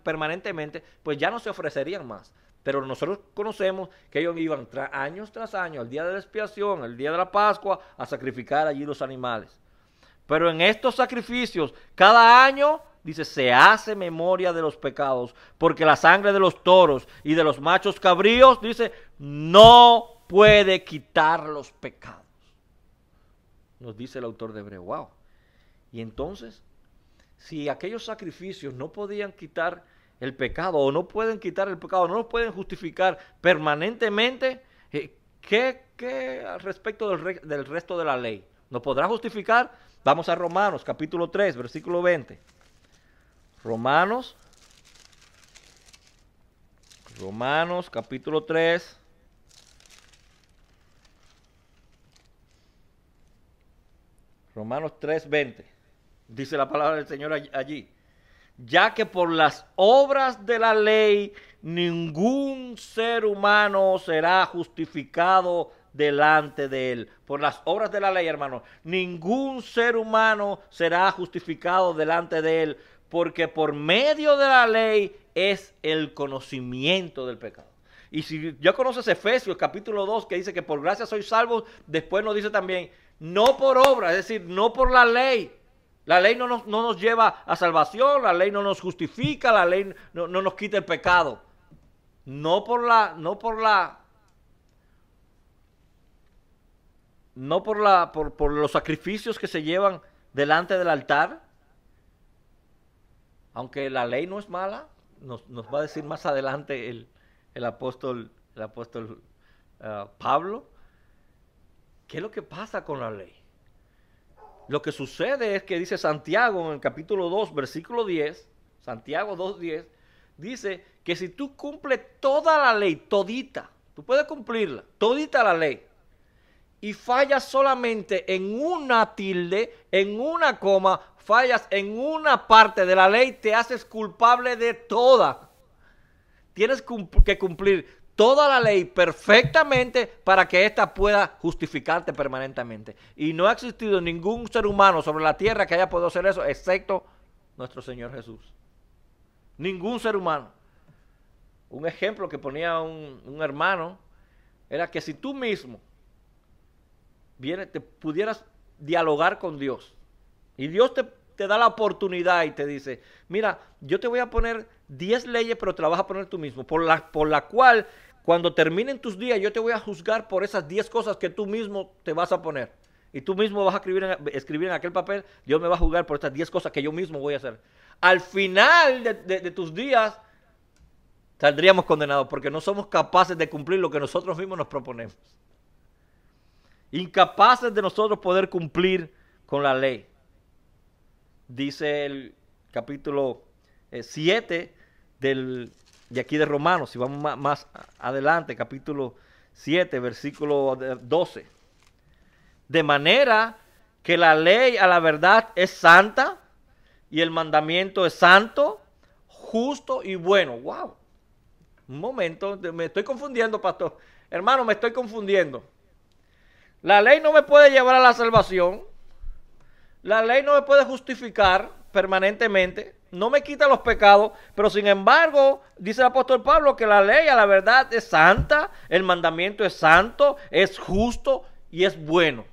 Speaker 1: permanentemente, pues ya no se ofrecerían más. Pero nosotros conocemos que ellos iban años tras año, al día de la expiación, al día de la Pascua, a sacrificar allí los animales. Pero en estos sacrificios, cada año, dice, se hace memoria de los pecados, porque la sangre de los toros y de los machos cabríos, dice, no puede quitar los pecados. Nos dice el autor de Hebreos. Wow. Y entonces, si aquellos sacrificios no podían quitar el pecado, o no pueden quitar el pecado, no lo pueden justificar permanentemente, ¿qué al respecto del resto de la ley? ¿Nos podrá justificar? Vamos a Romanos, capítulo 3, versículo 20. Romanos, capítulo 3. Romanos 3, 20. Dice la palabra del Señor allí. Ya que por las obras de la ley ningún ser humano será justificado delante de él. Por las obras de la ley, hermano, ningún ser humano será justificado delante de él, porque por medio de la ley es el conocimiento del pecado. Y si ya conoces Efesios capítulo 2, que dice que por gracia sois salvos, después nos dice también, no por obra, es decir, no por la ley. La ley no nos lleva a salvación, la ley no nos justifica, la ley no nos quita el pecado. No por los sacrificios que se llevan delante del altar, aunque la ley no es mala, nos va a decir más adelante el apóstol Pablo, ¿qué es lo que pasa con la ley? Lo que sucede es que dice Santiago en el capítulo 2, versículo 10, Santiago 2:10, dice que si tú cumples toda la ley, todita, tú puedes cumplirla, todita la ley, y fallas solamente en una tilde, en una coma, fallas en una parte de la ley, te haces culpable de toda. Tienes que cumplir toda la ley perfectamente para que ésta pueda justificarte permanentemente. Y no ha existido ningún ser humano sobre la tierra que haya podido hacer eso, excepto nuestro Señor Jesús. Ningún ser humano. Un ejemplo que ponía un hermano era que si tú mismo te pudieras dialogar con Dios, y Dios te da la oportunidad y te dice, mira, yo te voy a poner 10 leyes, pero te las vas a poner tú mismo, por la cual cuando terminen tus días yo te voy a juzgar por esas 10 cosas que tú mismo te vas a poner. Y tú mismo vas a escribir en aquel papel, Dios me va a juzgar por estas 10 cosas que yo mismo voy a hacer. Al final de tus días saldríamos condenados porque no somos capaces de cumplir lo que nosotros mismos nos proponemos. Incapaces de nosotros poder cumplir con la ley. Dice el capítulo 7 de aquí de Romanos, si vamos más adelante, capítulo 7, versículo 12. De manera que la ley a la verdad es santa y el mandamiento es santo, justo y bueno. ¡Wow! Un momento, me estoy confundiendo, pastor. Hermano, me estoy confundiendo. La ley no me puede llevar a la salvación. La ley no me puede justificar permanentemente. No me quita los pecados. Pero sin embargo, dice el apóstol Pablo que la ley a la verdad es santa. El mandamiento es santo, es justo y es bueno.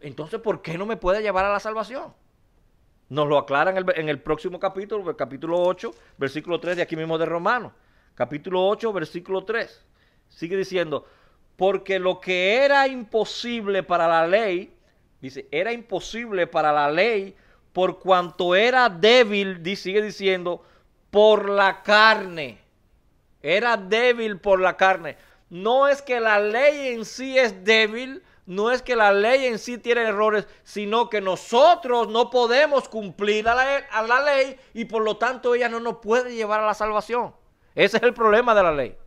Speaker 1: Entonces, ¿por qué no me puede llevar a la salvación? Nos lo aclara en el próximo capítulo, el capítulo 8, versículo 3 de aquí mismo de Romanos. Capítulo 8, versículo 3. Sigue diciendo, porque lo que era imposible para la ley, dice, era imposible para la ley por cuanto era débil, sigue diciendo, por la carne. Era débil por la carne. No es que la ley en sí es débil, no es que la ley en sí tiene errores, sino que nosotros no podemos cumplir a la ley y por lo tanto ella no nos puede llevar a la salvación. Ese es el problema de la ley.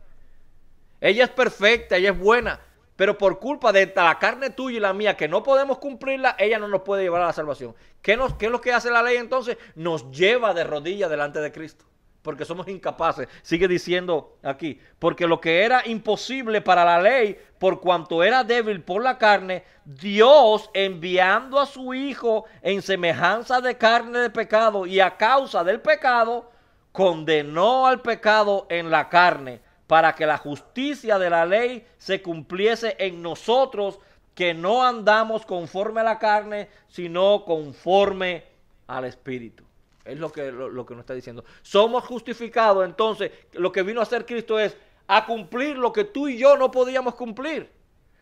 Speaker 1: Ella es perfecta, ella es buena, pero por culpa de la carne tuya y la mía, que no podemos cumplirla, ella no nos puede llevar a la salvación. ¿Qué es lo que hace la ley entonces? Nos lleva de rodillas delante de Cristo, porque somos incapaces. Sigue diciendo aquí, porque lo que era imposible para la ley, por cuanto era débil por la carne, Dios enviando a su Hijo en semejanza de carne de pecado y a causa del pecado, condenó al pecado en la carne, para que la justicia de la ley se cumpliese en nosotros, que no andamos conforme a la carne, sino conforme al Espíritu. Es lo que nos está diciendo. Somos justificados, entonces, lo que vino a hacer Cristo es a cumplir lo que tú y yo no podíamos cumplir.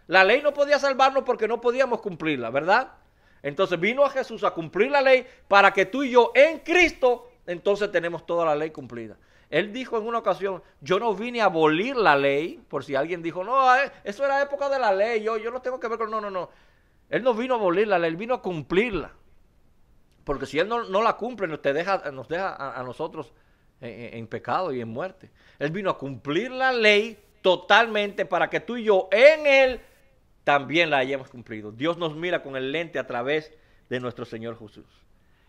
Speaker 1: La ley no podía salvarnos porque no podíamos cumplirla, ¿verdad? Entonces vino a Jesús a cumplir la ley para que tú y yo en Cristo, entonces tenemos toda la ley cumplida. Él dijo en una ocasión, yo no vine a abolir la ley, por si alguien dijo, no, eso era época de la ley, yo no tengo que ver con... No. Él no vino a abolir la ley, él vino a cumplirla. Porque si él no la cumple, nos deja a nosotros en pecado y en muerte. Él vino a cumplir la ley totalmente para que tú y yo en él también la hayamos cumplido. Dios nos mira con el lente a través de nuestro Señor Jesús.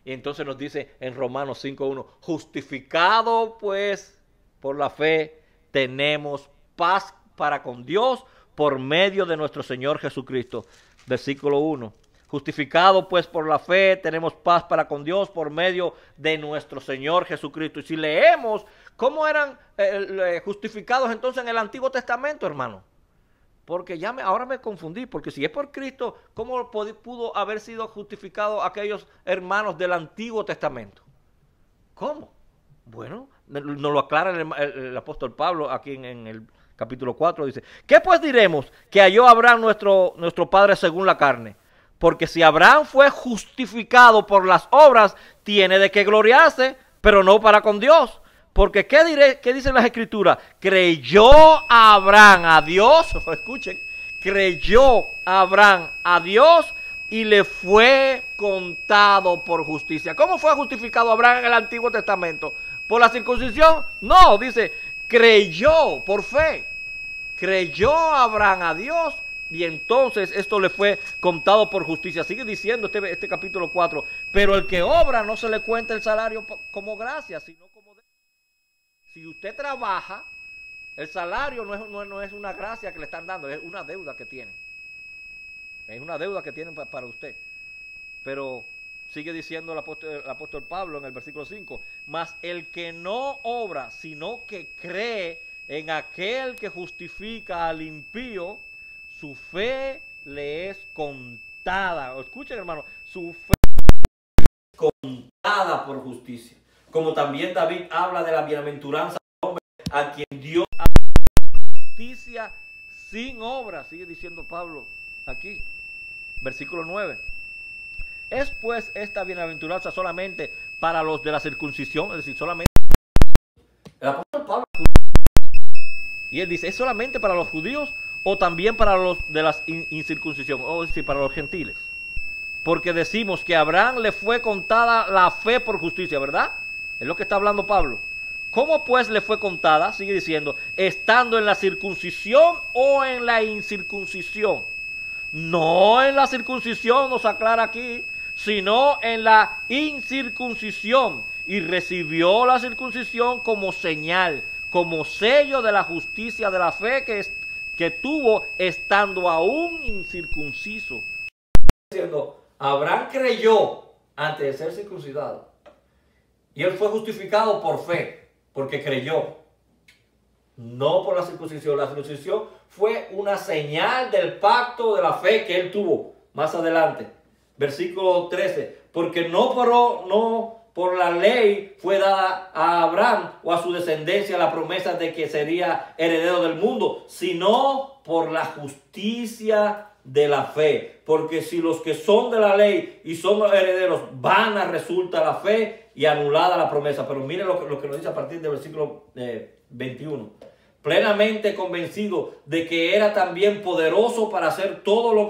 Speaker 1: Y entonces nos dice en Romanos 5.1, justificado pues por la fe, tenemos paz para con Dios por medio de nuestro Señor Jesucristo. Versículo 1. Justificado pues por la fe, tenemos paz para con Dios por medio de nuestro Señor Jesucristo. Y si leemos cómo eran justificados entonces en el Antiguo Testamento, hermano. Porque ahora me confundí, porque si es por Cristo, ¿cómo pudo haber sido justificado aquellos hermanos del Antiguo Testamento? ¿Cómo? Bueno, nos lo aclara el apóstol Pablo aquí en el capítulo 4, dice, ¿qué pues diremos que halló Abraham nuestro padre según la carne? Porque si Abraham fue justificado por las obras, tiene de qué gloriarse, pero no para con Dios. Porque ¿qué dicen las escrituras? Creyó Abraham a Dios, escuchen, creyó Abraham a Dios y le fue contado por justicia. ¿Cómo fue justificado Abraham en el Antiguo Testamento? ¿Por la circuncisión? No, dice, creyó por fe. Creyó Abraham a Dios y entonces esto le fue contado por justicia. Sigue diciendo este capítulo 4, pero el que obra no se le cuenta el salario como gracia, sino como deuda. Si usted trabaja, el salario no es una gracia que le están dando, es una deuda que tienen. Es una deuda que tienen para usted. Pero sigue diciendo el apóstol Pablo en el versículo 5, mas el que no obra, sino que cree en aquel que justifica al impío, su fe le es contada. Escuchen, hermano, su fe es contada por justicia. Como también David habla de la bienaventuranza del hombre a quien Dios ha dado justicia sin obra. Sigue diciendo Pablo aquí, versículo 9. ¿Es pues esta bienaventuranza solamente para los de la circuncisión? Es decir, solamente el apóstol Pablo. Y él dice, ¿es solamente para los judíos o también para los de la incircuncisión? O es decir, para los gentiles. Porque decimos que a Abraham le fue contada la fe por justicia, ¿verdad? Es lo que está hablando Pablo. ¿Cómo pues le fue contada? Sigue diciendo, estando en la circuncisión o en la incircuncisión. No en la circuncisión, nos aclara aquí, sino en la incircuncisión. Y recibió la circuncisión como señal, como sello de la justicia de la fe que tuvo estando aún incircunciso. Diciendo, Abraham creyó antes de ser circuncidado. Y él fue justificado por fe, porque creyó. No por la circuncisión. La circuncisión fue una señal del pacto de la fe que él tuvo más adelante. Versículo 13. Porque no por la ley fue dada a Abraham o a su descendencia la promesa de que sería heredero del mundo, sino por la justicia de la fe. Porque si los que son de la ley y son los herederos, vana resulta la fe y anulada la promesa. Pero miren lo que nos dice a partir del versículo 21. Plenamente convencido de que era también poderoso para hacer todo lo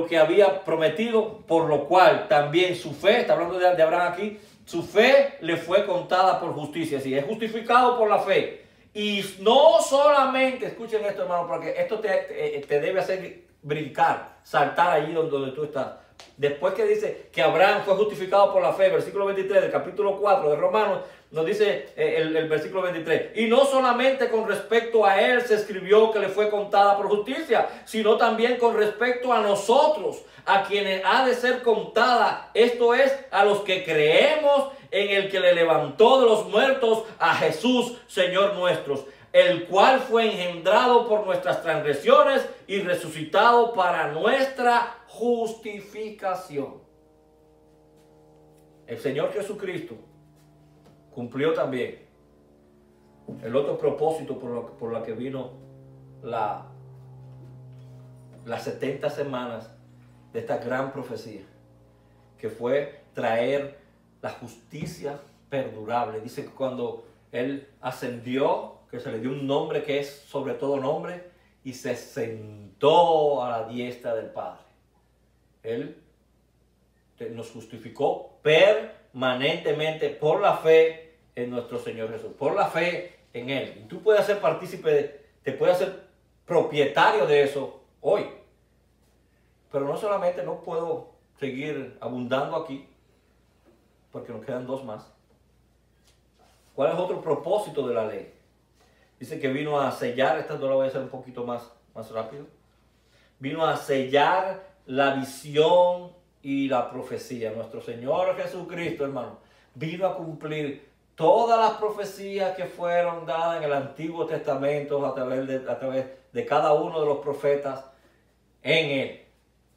Speaker 1: que había prometido, por lo cual también su fe, está hablando de Abraham aquí, su fe le fue contada por justicia. Así es justificado por la fe. Y no solamente, escuchen esto, hermano, porque esto te debe hacer brincar, saltar allí donde tú estás. Después que dice que Abraham fue justificado por la fe, versículo 23 del capítulo 4 de Romanos, nos dice el versículo 23. Y no solamente con respecto a él se escribió que le fue contada por justicia, sino también con respecto a nosotros, a quienes ha de ser contada. Esto es, a los que creemos en el que le levantó de los muertos, a Jesús, Señor nuestro, el cual fue engendrado por nuestras transgresiones y resucitado para nuestra justificación. El Señor Jesucristo cumplió también el otro propósito por lo que vino las 70 semanas de esta gran profecía, que fue traer la justicia perdurable. Dice que cuando Él ascendió, que se le dio un nombre que es sobre todo nombre, y se sentó a la diestra del Padre. Él nos justificó permanentemente por la fe en nuestro Señor Jesús, por la fe en Él. Y tú puedes ser partícipe, te puedes ser propietario de eso hoy. Pero no solamente no puedo seguir abundando aquí, porque nos quedan dos más. ¿Cuál es otro propósito de la ley? Dice que vino a sellar, esta no la voy a hacer un poquito más rápido. Vino a sellar la visión y la profecía. Nuestro Señor Jesucristo, hermano, vino a cumplir todas las profecías que fueron dadas en el Antiguo Testamento a través de cada uno de los profetas en Él.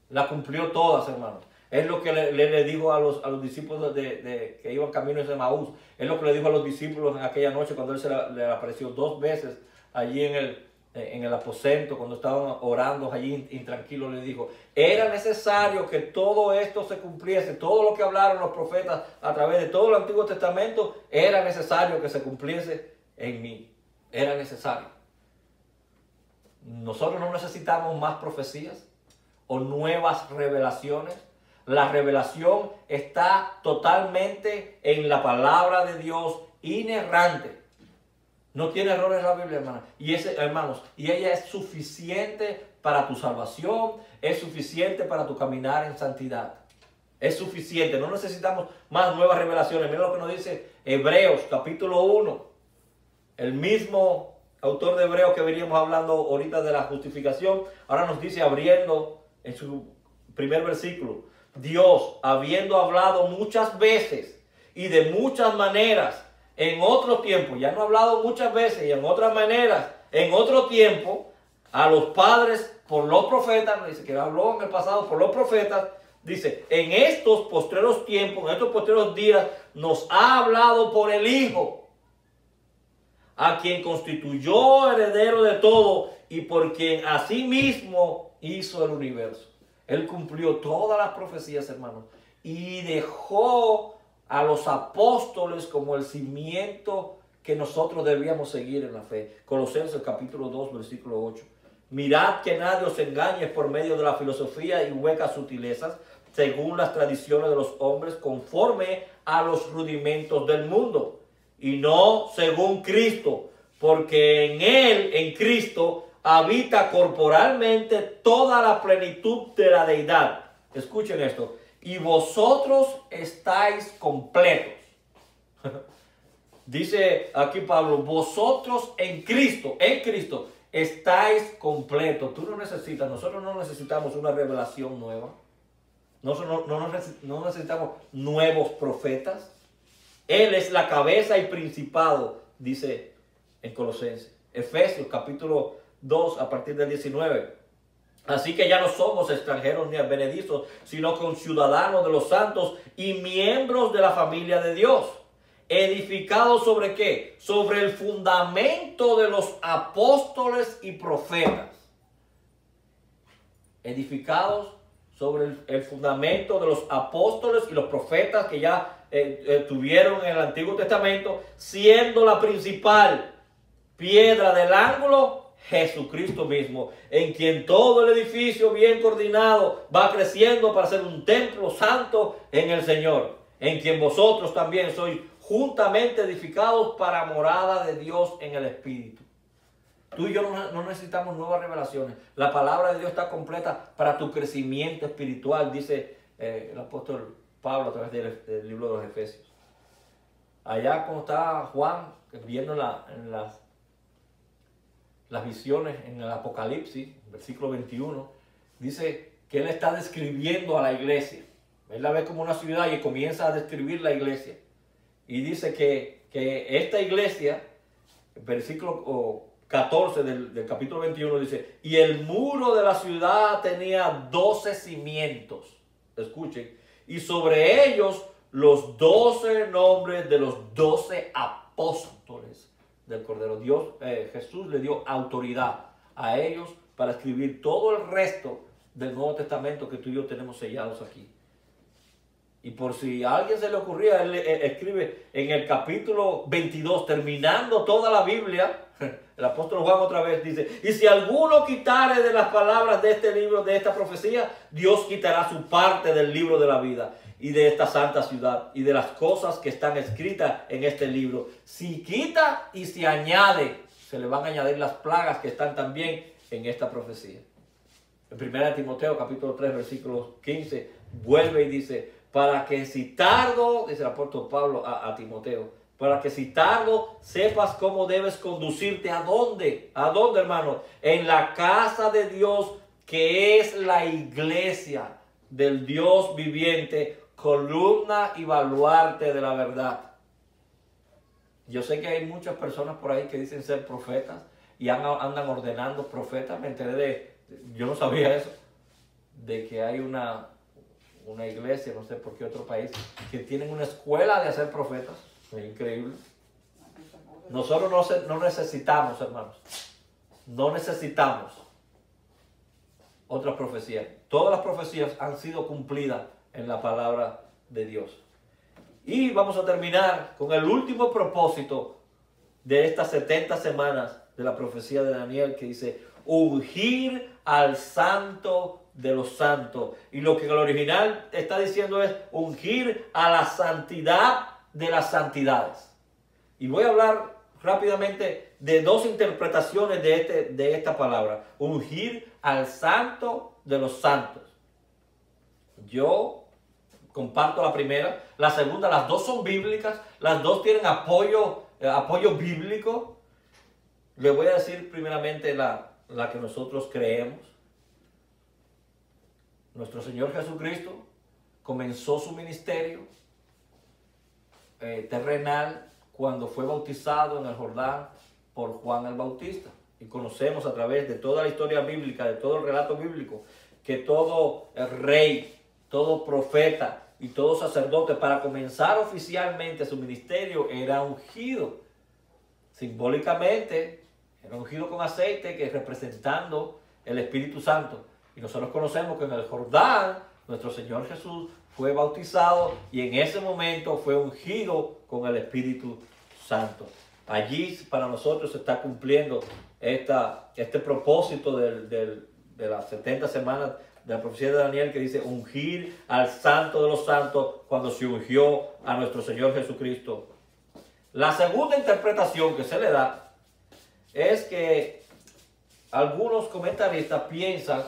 Speaker 1: La cumplió todas, hermano. Es lo que le dijo a los discípulos que iban camino de Maús. Es lo que le dijo a los discípulos en aquella noche cuando Él le apareció 2 veces allí en el aposento, cuando estaban orando allí intranquilos. Le dijo, era necesario que todo esto se cumpliese, todo lo que hablaron los profetas a través de todo el Antiguo Testamento, era necesario que se cumpliese en mí. Era necesario. Nosotros no necesitamos más profecías o nuevas revelaciones. La revelación está totalmente en la palabra de Dios, inerrante. No tiene errores la Biblia, hermana. Hermanos, y ella es suficiente para tu salvación, es suficiente para tu caminar en santidad. Es suficiente, no necesitamos más nuevas revelaciones. Mira lo que nos dice Hebreos, capítulo 1. El mismo autor de Hebreos que veníamos hablando ahorita de la justificación, ahora nos dice, abriendo en su primer versículo, Dios, habiendo hablado muchas veces y de muchas maneras en otro tiempo, ya no ha hablado muchas veces y en otras maneras, en otro tiempo, a los padres por los profetas, dice que habló en el pasado por los profetas, dice, en estos postreros tiempos, en estos postreros días, nos ha hablado por el Hijo, a quien constituyó heredero de todo y por quien asimismo hizo el universo. Él cumplió todas las profecías, hermanos, y dejó a los apóstoles como el cimiento que nosotros debíamos seguir en la fe. Colosenses capítulo 2, versículo 8. Mirad que nadie os engañe por medio de la filosofía y huecas sutilezas, según las tradiciones de los hombres, conforme a los rudimentos del mundo, y no según Cristo, porque en Él, en Cristo, habita corporalmente toda la plenitud de la deidad. Escuchen esto. Y vosotros estáis completos. Dice aquí Pablo, vosotros en Cristo estáis completos. Tú no necesitas, nosotros no necesitamos una revelación nueva. Nosotros no necesitamos nuevos profetas. Él es la cabeza y principado, dice en Colosenses. Efesios capítulo 2 a partir del 19. Así que ya no somos extranjeros ni advenedizos, sino conciudadanos de los santos y miembros de la familia de Dios. ¿Edificados sobre qué? Sobre el fundamento de los apóstoles y profetas. Edificados sobre el fundamento de los apóstoles y los profetas que ya tuvieron en el Antiguo Testamento, siendo la principal piedra del ángulo Jesucristo mismo, en quien todo el edificio bien coordinado va creciendo para ser un templo santo en el Señor, en quien vosotros también sois juntamente edificados para morada de Dios en el Espíritu. Tú y yo no necesitamos nuevas revelaciones. La palabra de Dios está completa para tu crecimiento espiritual, dice el apóstol Pablo a través del libro de los Efesios. Allá cuando está Juan viendo las visiones en el Apocalipsis, versículo 21, dice que él está describiendo a la iglesia. Él la ve como una ciudad y comienza a describir la iglesia. Y dice que esta iglesia, versículo 14 del capítulo 21, dice, y el muro de la ciudad tenía 12 cimientos. Escuchen. Y sobre ellos los 12 nombres de los 12 apóstoles del Cordero. Jesús le dio autoridad a ellos para escribir todo el resto del Nuevo Testamento que tú y yo tenemos sellados aquí. Y por si a alguien se le ocurría, él escribe en el capítulo 22, terminando toda la Biblia, el apóstol Juan otra vez dice, y si alguno quitare de las palabras de este libro, de esta profecía, Dios quitará su parte del libro de la vida y de esta santa ciudad y de las cosas que están escritas en este libro. Si quita y si añade, se le van a añadir las plagas que están también en esta profecía. En 1 Timoteo capítulo 3 versículo 15 vuelve y dice, para que si tardo, dice el apóstol Pablo a Timoteo, para que si tardo sepas cómo debes conducirte. ¿A dónde? ¿A dónde, hermano? En la casa de Dios, que es la iglesia del Dios viviente, columna y baluarte de la verdad. Yo sé que hay muchas personas por ahí que dicen ser profetas y andan ordenando profetas. Me enteré yo no sabía eso, de que hay una iglesia, no sé por qué otro país, que tienen una escuela de hacer profetas. Es increíble. Nosotros no necesitamos, hermanos, no necesitamos otras profecías. Todas las profecías han sido cumplidas en la palabra de Dios. Y vamos a terminar con el último propósito de estas 70 semanas de la profecía de Daniel, que dice, ungir al santo de los santos. Y lo que el original está diciendo es ungir a la santidad de las santidades. Y voy a hablar rápidamente de dos interpretaciones de esta palabra. Ungir al santo de los santos. Yo comparto la primera. La segunda, las dos son bíblicas. Las dos tienen apoyo bíblico. Le voy a decir primeramente la que nosotros creemos. Nuestro Señor Jesucristo comenzó su ministerio terrenal cuando fue bautizado en el Jordán por Juan el Bautista. Y conocemos a través de toda la historia bíblica, de todo el relato bíblico, que todo rey, todo profeta y todo sacerdote, para comenzar oficialmente su ministerio, era ungido. Simbólicamente, era ungido con aceite, que representando el Espíritu Santo. Y nosotros conocemos que en el Jordán, nuestro Señor Jesús fue bautizado y en ese momento fue ungido con el Espíritu Santo. Allí para nosotros se está cumpliendo este propósito de las 70 semanas de la profecía de Daniel, que dice ungir al santo de los santos, cuando se ungió a nuestro Señor Jesucristo. La segunda interpretación que se le da es que algunos comentaristas piensan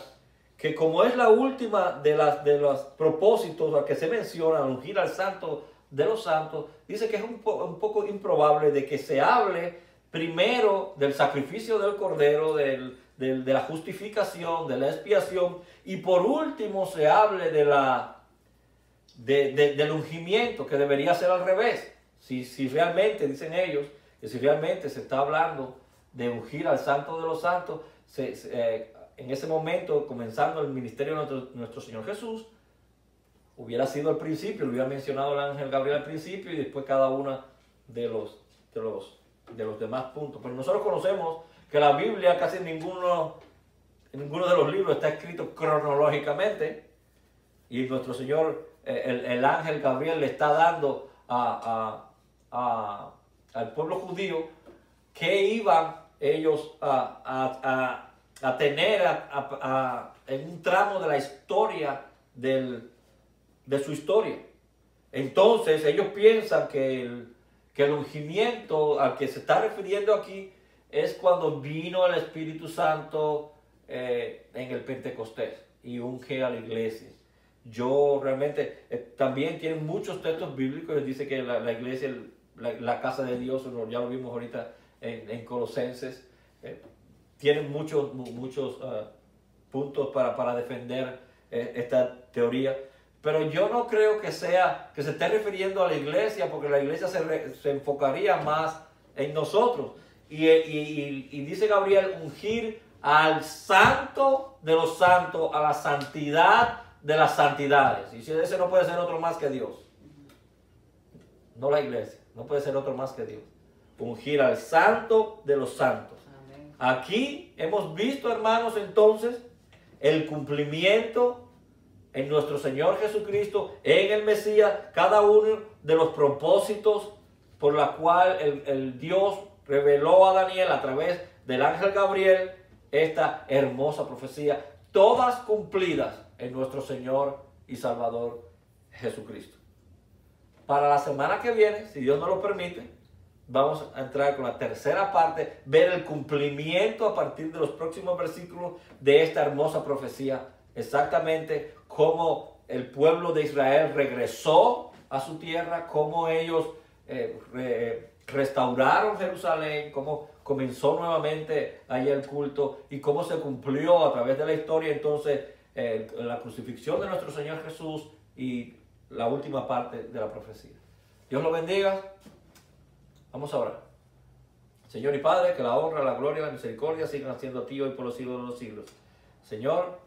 Speaker 1: que como es la última de los propósitos a que se menciona, ungir al santo de los santos, dice que es un poco improbable de que se hable primero del sacrificio del cordero, de la justificación, de la expiación, y por último se hable del ungimiento, que debería ser al revés. Si realmente, dicen ellos, que si realmente se está hablando de ungir al santo de los santos, en ese momento, comenzando el ministerio de nuestro Señor Jesús, hubiera sido al principio, lo hubiera mencionado el ángel Gabriel al principio y después cada uno de los demás puntos. Pero nosotros conocemos que la Biblia casi en ninguno de los libros está escrito cronológicamente, y nuestro Señor, el ángel Gabriel le está dando al pueblo judío que iban ellos a tener en un tramo de la historia de su historia. Entonces ellos piensan que el ungimiento al que se está refiriendo aquí es cuando vino el Espíritu Santo en el Pentecostés y unge a la iglesia. Yo realmente, también tienen muchos textos bíblicos, dice que la iglesia, la casa de Dios, ya lo vimos ahorita en Colosenses, tienen muchos puntos para defender esta teoría. Pero yo no creo que se esté refiriendo a la iglesia, porque la iglesia se enfocaría más en nosotros. Y dice Gabriel, ungir al santo de los santos, a la santidad de las santidades. Y si ese no puede ser otro más que Dios. No la iglesia, no puede ser otro más que Dios. Ungir al santo de los santos. Amén. Aquí hemos visto, hermanos, entonces, el cumplimiento en nuestro Señor Jesucristo, en el Mesías, cada uno de los propósitos por la cual el Dios reveló a Daniel a través del ángel Gabriel esta hermosa profecía, todas cumplidas en nuestro Señor y Salvador Jesucristo. Para la semana que viene, si Dios nos lo permite, vamos a entrar con la tercera parte, ver el cumplimiento a partir de los próximos versículos de esta hermosa profecía, exactamente cómo el pueblo de Israel regresó a su tierra, cómo ellos restauraron Jerusalén, cómo comenzó nuevamente ahí el culto y cómo se cumplió a través de la historia entonces la crucifixión de nuestro Señor Jesús y la última parte de la profecía. Dios lo bendiga. Vamos a orar. Señor y Padre, que la honra, la gloria y la misericordia sigan haciendo a ti hoy por los siglos de los siglos. Señor,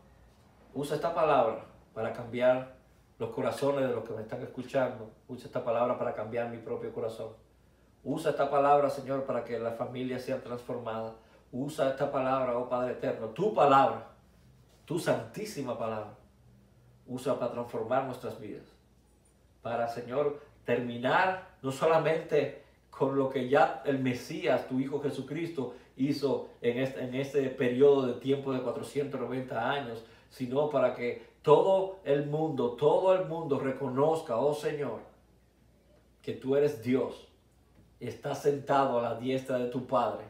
Speaker 1: usa esta palabra para cambiar los corazones de los que me están escuchando. Usa esta palabra para cambiar mi propio corazón. Usa esta palabra, Señor, para que las familias sean transformadas. Usa esta palabra, oh Padre eterno, tu palabra, tu santísima palabra. Usa para transformar nuestras vidas. Para, Señor, terminar no solamente con lo que ya el Mesías, tu Hijo Jesucristo, hizo en este periodo de tiempo de 490 años, sino para que todo el mundo reconozca, oh Señor, que tú eres Dios y estás sentado a la diestra de tu Padre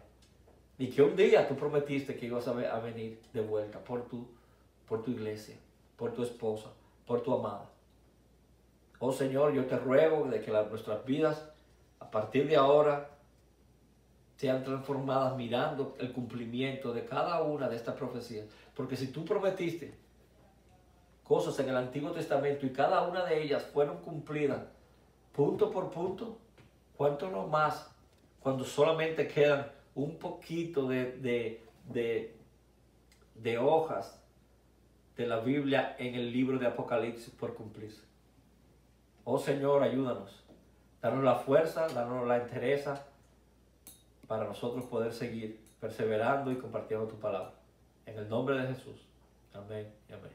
Speaker 1: y que un día tú prometiste que ibas a venir de vuelta por tu iglesia, por tu esposa, por tu amada. Oh Señor, yo te ruego de que nuestras vidas a partir de ahora sean transformadas mirando el cumplimiento de cada una de estas profecías. Porque si tú prometiste cosas en el Antiguo Testamento y cada una de ellas fueron cumplidas punto por punto, ¿cuánto no más cuando solamente quedan un poquito de hojas de la Biblia en el libro de Apocalipsis por cumplirse? Oh Señor, ayúdanos. Danos la fuerza, danos la entereza para nosotros poder seguir perseverando y compartiendo tu palabra. En el nombre de Jesús. Amén y amén.